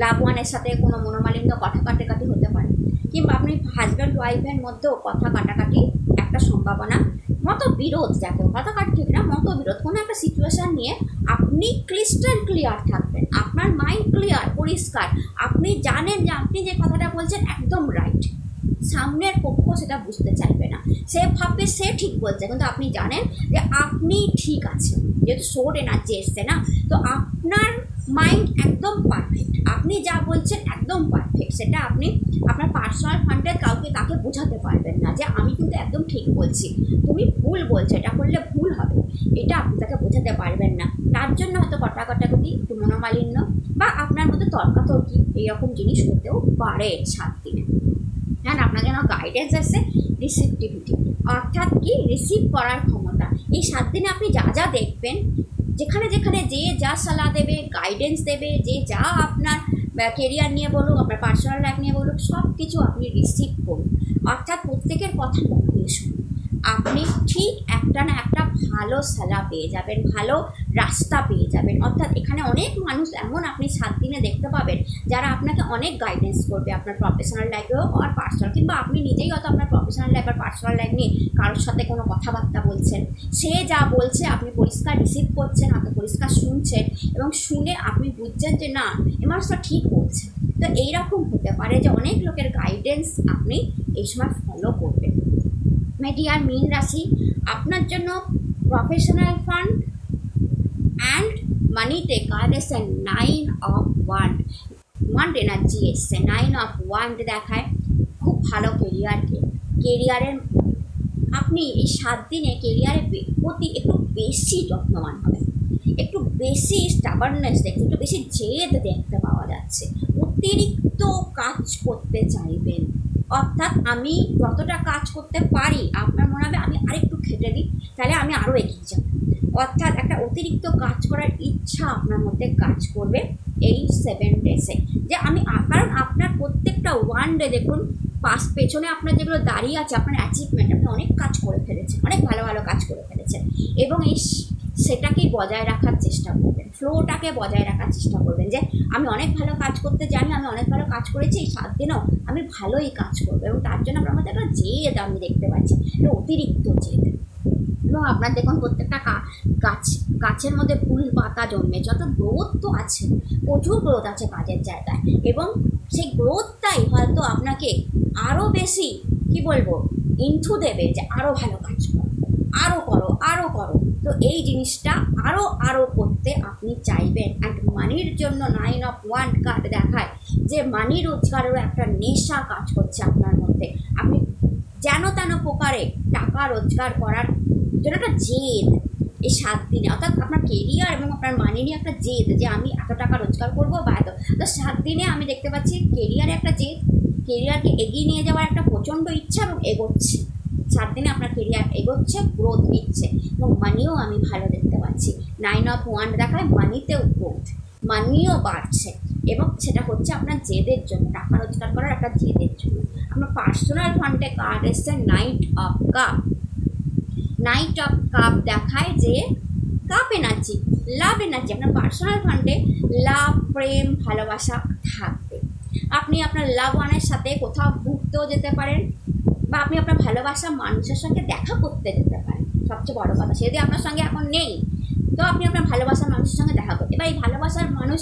লাভ ওয়ানের সাথে কোনো মনোমালিন্য, কথা কাটাকাটি হতে পারে, কিংবা আপনি হাজব্যান্ড ওয়াইফের মধ্যেও কথা কাটাকাটি একটা সম্ভাবনা, মতবিরোধ, যাকে কথা কাটি ঠিক না, মতবিরোধ, কোনো একটা সিচুয়েশান নিয়ে আপনি ক্রিস্টাল ক্লিয়ার থাকবেন, আপনার মাইন্ড ক্লিয়ার, পরিষ্কার, আপনি জানেন যে আপনি যে কথাটা বলছেন একদম রাইট, সামনের পক্ষ সেটা বুঝতে চাইবে না, সে ভাববে সে ঠিক বলছে, কিন্তু আপনি জানেন যে আপনি ঠিক আছেন, যেহেতু সোর্ড এনার্জি এসছে না, তো আপনার মাইন্ড একদম পারফেক্ট, আপনি যা বলছেন একদম পারফেক্ট, সেটা আপনি আপনার পার্সোনাল ফ্রন্টে তাকে বোঝাতে পারবেন না যে আমি কিন্তু একদম ঠিক বলছি, তুমি ভুল বলছো, এটা করলে ভুল হবে, এটা আপনি তাকে বোঝাতে পারবেন না। তার জন্য হয়তো কাটাকাটি, একটু মনোমালিন্য বা আপনার মধ্যে তর্কাতর্কি এইরকম জিনিস হতেও পারে 7 দিনে। হ্যাঁ, আপনার জন্য গাইডেন্স আসছে রিসিপটিভিটি, অর্থাৎ কি রিসিভ করার ক্ষমতা। এই 7 দিনে আপনি যা যা দেখবেন, যেখানে যেখানে যে যা সালাহ দেবে, গাইডেন্স দেবে, যে যা আপনার কেরিয়ার নিয়ে বলুক, আপনার পার্সোনাল লাইফ নিয়ে বলুক, সব কিছু আপনি রিসিভ করুন, অর্থাৎ প্রত্যেকের কথা মন দিয়ে শুনুন। আপনি ঠিক একটা না একটা ভালো সালাহ পেয়ে যাবেন, ভালো রাস্তা পেয়ে যাবেন। অর্থাৎ এখানে অনেক মানুষ এমন আপনি 7 দিনে দেখতে পাবেন যারা আপনাকে অনেক গাইডেন্স করবে, আপনার প্রফেশনাল লাইফেও আর পার্সোনাল, কিংবা আপনি নিজেই হয়তো আপনার প্রফেশনাল লাইফ আর পার্সোনাল লাইফ নিয়ে কারোর সাথে কোনো কথাবার্তা বলছেন, সে যা বলছে আপনি পরিষ্কার রিসিভ করছেন, আপনি পরিষ্কার শুনছেন, এবং শুনে আপনি বুঝছেন যে না, এ মানুষটা ঠিক বলছে। তো এইরকম হতে পারে যে অনেক লোকের গাইডেন্স আপনি এই সময় ফলো করবেন। ডিয়ার মীন রাশি, আপনার জন্য প্রফেশনাল ফান্ড অ্যান্ড মানিতে কার্ড এসছে 9 অফ ওয়ান্ড, ওয়ান্ড এনার্জি এসছে, 9 অফ ওয়ান্ড দেখায় খুব ভালো কেরিয়ারের আপনি এই 7 দিনে কেরিয়ারের প্রতি একটু বেশি যত্নবান হবেন, একটু বেশি স্টাবার্নেস দেখতে, একটু বেশি জেদ দেখতে পাওয়া যাচ্ছে, অতিরিক্ত কাজ করতে চাইবেন, অর্থাৎ আমি যতটা কাজ করতে পারি আপনার মনে হবে আমি আরেকটু খেটে দিই, তাহলে আমি আরও এগিয়ে যাব, অর্থাৎ একটা অতিরিক্ত কাজ করার ইচ্ছা আপনার মধ্যে কাজ করবে এই 7 ডেসে। যে আমি, কারণ আপনার প্রত্যেকটা ওয়ান ডে দেখুন পেছনে আপনার যেগুলো দাঁড়িয়ে আছে আপনার অ্যাচিভমেন্ট, আপনি অনেক কাজ করে ফেলেছেন, অনেক ভালো ভালো কাজ করে ফেলেছেন, এবং সেটাকেই বজায় রাখার চেষ্টা করবেন, ফ্লোটাকে বজায় রাখার চেষ্টা করবেন, যে আমি অনেক ভালো কাজ করতে জানি, আমি অনেক ভালো কাজ করেছি, এই 7 দিনেও আমি ভালোই কাজ করবো, এবং তার জন্য আপনার মধ্যে একটা জেদ আমি দেখতে পাচ্ছি, অতিরিক্ত জেদ। এবং আপনার দেখুন প্রত্যেকটা গাছের মধ্যে ফুল পাতা জন্মেছে, অর্থাৎ গ্রোথ তো আছে, প্রচুর গ্রোথ আছে কাজের জায়গায়, এবং সেই গ্রোথটাই হয়তো আপনাকে আরও বেশি কি বলবো ইনথু দেবে যে আরও ভালো কাজ করো, আরও করো, আরও করো। তো এই জিনিসটা আরও করতে আপনি চাইবেন। অ্যান্ড মানির জন্য 9 অফ ওয়ান্ড কার্ড দেখায় যে মানি রোজগারেরও একটা নেশা কাজ করছে আপনার মধ্যে, আপনি যেন তেন প্রকারে টাকা রোজগার করার জন্য একটা জেদ এই 7 দিনে, অর্থাৎ আপনার কেরিয়ার এবং আপনার মানি নিয়ে একটা জেদ, যে আমি এত টাকা রোজগার করবো বা এত। তো 7 দিনে আমি দেখতে পাচ্ছি কেরিয়ারে একটা জেদ, কেরিয়ারকে এগিয়ে নিয়ে যাওয়ার একটা প্রচণ্ড ইচ্ছা, এবং এগোচ্ছে 7 দিনে আপনার কেরিয়ার এগোচ্ছে, গ্রোথ নিচ্ছে, এবং মানিও আমি ভালো দেখতে পাচ্ছি। 9 অফ ওয়ান্ড দেখায় মানিতেও গ্রোথ, মানিও বাড়ছে, এবং সেটা হচ্ছে আপনার জেদের জন্য, টাকা রোজগার করার একটা জেদের জন্য। আপনার পার্সোনাল ফান্ডে কার্ড এসছে night of cup, night of cup দেখায় যে কাপ এনার্জি, লাভ এনার্জি, আপনার পার্সোনাল ফান্ডে লাভ, প্রেম, ভালোবাসা থাকবে। আপনি আপনার লাভ ওয়ানের সাথে কোথাও ঘুরতেও যেতে পারেন, বা আপনি আপনার ভালোবাসা মানুষের সঙ্গে দেখা করতে যেতে পারেন। সবচেয়ে বড় কথা, সে যদি আপনার সঙ্গে এখন নেই, তো আপনি আপনার ভালোবাসার মানুষের সঙ্গে দেখা করতে, বা এই ভালোবাসার মানুষ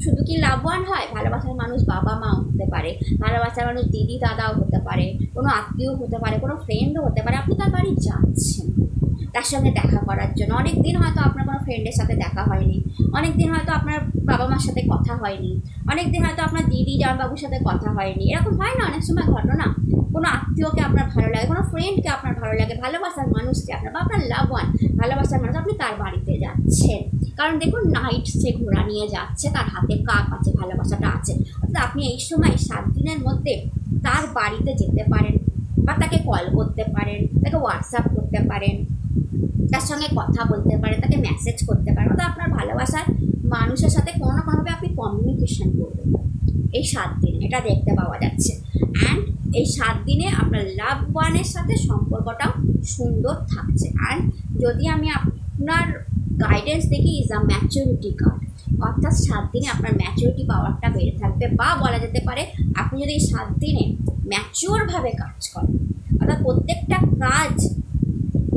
শুধু কি লাভবান হয়, ভালোবাসার মানুষ বাবা মাও হতে পারে, ভালোবাসার মানুষ দিদি দাদাও হতে পারে, কোনো আত্মীয় হতে পারে, কোনো ফ্রেন্ডও হতে পারে, আপনি তার বাড়ি যাচ্ছেন, তার সঙ্গে দেখা করার জন্য। অনেক দিন হয়তো আপনার কোনো ফ্রেন্ডের সাথে দেখা হয়নি, অনেক দিন হয়তো আপনার বাবা মার সাথে কথা হয়নি, অনেক দিন হয়তো আপনার দিদি জামাইবাবুর সাথে কথা হয়নি। এরকম হয় না অনেক সময় ঘটনা? কোনো আত্মীয়কে আপনার ভালো লাগে, কোনো ফ্রেন্ডকে আপনার ভালো লাগে, ভালোবাসার মানুষকে আপনার বা আপনার লাভ ওয়ান, ভালোবাসার মানুষ, আপনি তার বাড়িতে যাচ্ছেন। কারণ দেখুন নাইট সে ঘোড়া নিয়ে যাচ্ছে, তার হাতে কাপ আছে, ভালোবাসাটা আছে। অর্থাৎ আপনি এই সময় 7 দিনের মধ্যে তার বাড়িতে যেতে পারেন, বা তাকে কল করতে পারেন, তাকে হোয়াটসঅ্যাপ করতে পারেন, তার সঙ্গে কথা বলতে পারেন, তাকে মেসেজ করতে পারেন। অর্থাৎ আপনার ভালোবাসার মানুষের সাথে কোনো না কোনোভাবে আপনি কমিউনিকেশন করবেন এই 7 দিন, এটা দেখতে পাওয়া যাচ্ছে। অ্যান্ড এই 7 দিনে আপনার লাভ ওয়ানের সাথে সম্পর্কটাও সুন্দর থাকছে। অ্যান্ড যদি আমি আপনার গাইডেন্স দেখি, ইজ আ ম্যাচুরিটি কার্ড, অর্থাৎ 7 দিনে আপনার ম্যাচুরিটি পাওয়ারটা বেড়ে থাকবে, বা বলা যেতে পারে আপনি যদি এই 7 দিনে ম্যাচিওরভাবে কাজ করেন, অর্থাৎ প্রত্যেকটা কাজ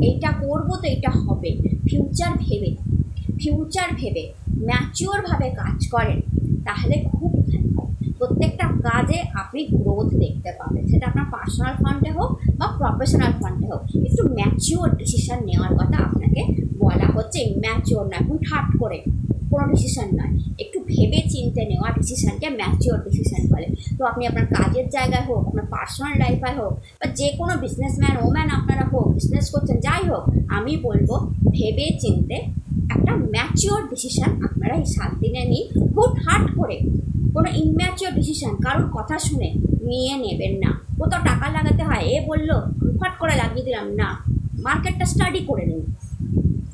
এইটা করবো তো এইটা হবে, ফিউচার ভেবে ম্যাচিওরভাবে কাজ করেন, তাহলে খুব প্রত্যেকটা কাজে আপনি গ্রোথ দেখতে পাবেন। সেটা আপনার পার্সোনাল ফান্ডে হোক বা প্রফেশনাল ফান্ডে হোক। একটু ম্যাচিওর ডিসিশান নেওয়ার কথা আপনাকে বলা হচ্ছে। ম্যাচিওর নয়, হুটহাট করে কোনো ডিসিশান নয়, একটু ভেবে চিন্তে নেওয়া ডিসিশানকে ম্যাচিওর ডিসিশান বলে। তো আপনি আপনার কাজের জায়গায় হোক, আপনার পার্সোনাল লাইফে হোক, বা যে কোনো বিজনেসম্যান ওম্যান আপনারা হোক, বিজনেস করছেন, যাই হোক, আমি বলবো ভেবে চিনতে একটা ম্যাচিওর ডিসিশান আপনারা এই 7 দিনে নিন। হুটহাট করে কোনো ইম্যাচিওর ডিসিশান কারোর কথা শুনে নিয়ে নেবেন না। কোথাও টাকা লাগাতে হয়, এ বললো হুটহাট করে লাগিয়ে দিলাম না, মার্কেটটা স্টাডি করে নিন।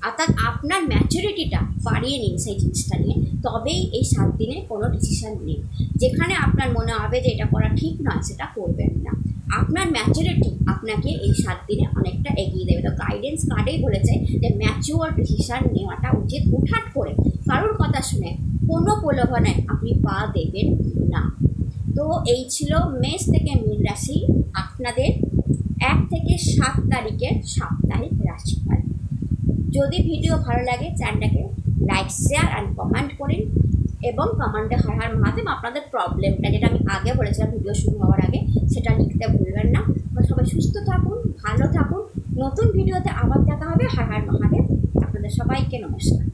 অর্থাৎ আপনার ম্যাচুরিটিটা বাড়িয়ে নিন সেই জিনিসটা নিয়ে, তবেই এই 7 দিনে কোনো ডিসিশান নিন। যেখানে আপনার মনে হবে যে এটা করা ঠিক নয়, সেটা করবেন না। আপনার ম্যাচুরিটি আপনাকে এই 7 দিনে অনেকটা এগিয়ে দেবে। তো গাইডেন্স কার্ডেই বলেছে যে ম্যাচিওর ডিসিশান নেওয়াটা উচিত। হুটহাট করে কারোর কথা শুনে কোনো প্রলোভনে আপনি পা দেবেন না। তো এই ছিল মেষ থেকে মীন রাশি আপনাদের 1 থেকে 7 তারিখের সাপ্তাহিক রাশিফল। যদি ভিডিও ভালো লাগে চ্যানেলটাকে লাইক, শেয়ার অ্যান্ড কমেন্ট করুন, এবং কমেন্টে হর হর মহাদেব আপনাদের প্রবলেমটা, যেটা আমি আগে বলেছিলাম ভিডিও শুরু হওয়ার আগে, সেটা লিখতে ভুলবেন না। সবাই সুস্থ থাকুন, ভালো থাকুন। নতুন ভিডিওতে আবার দেখা হবে। হর হর মহাদেব। আপনাদের সবাইকে নমস্কার।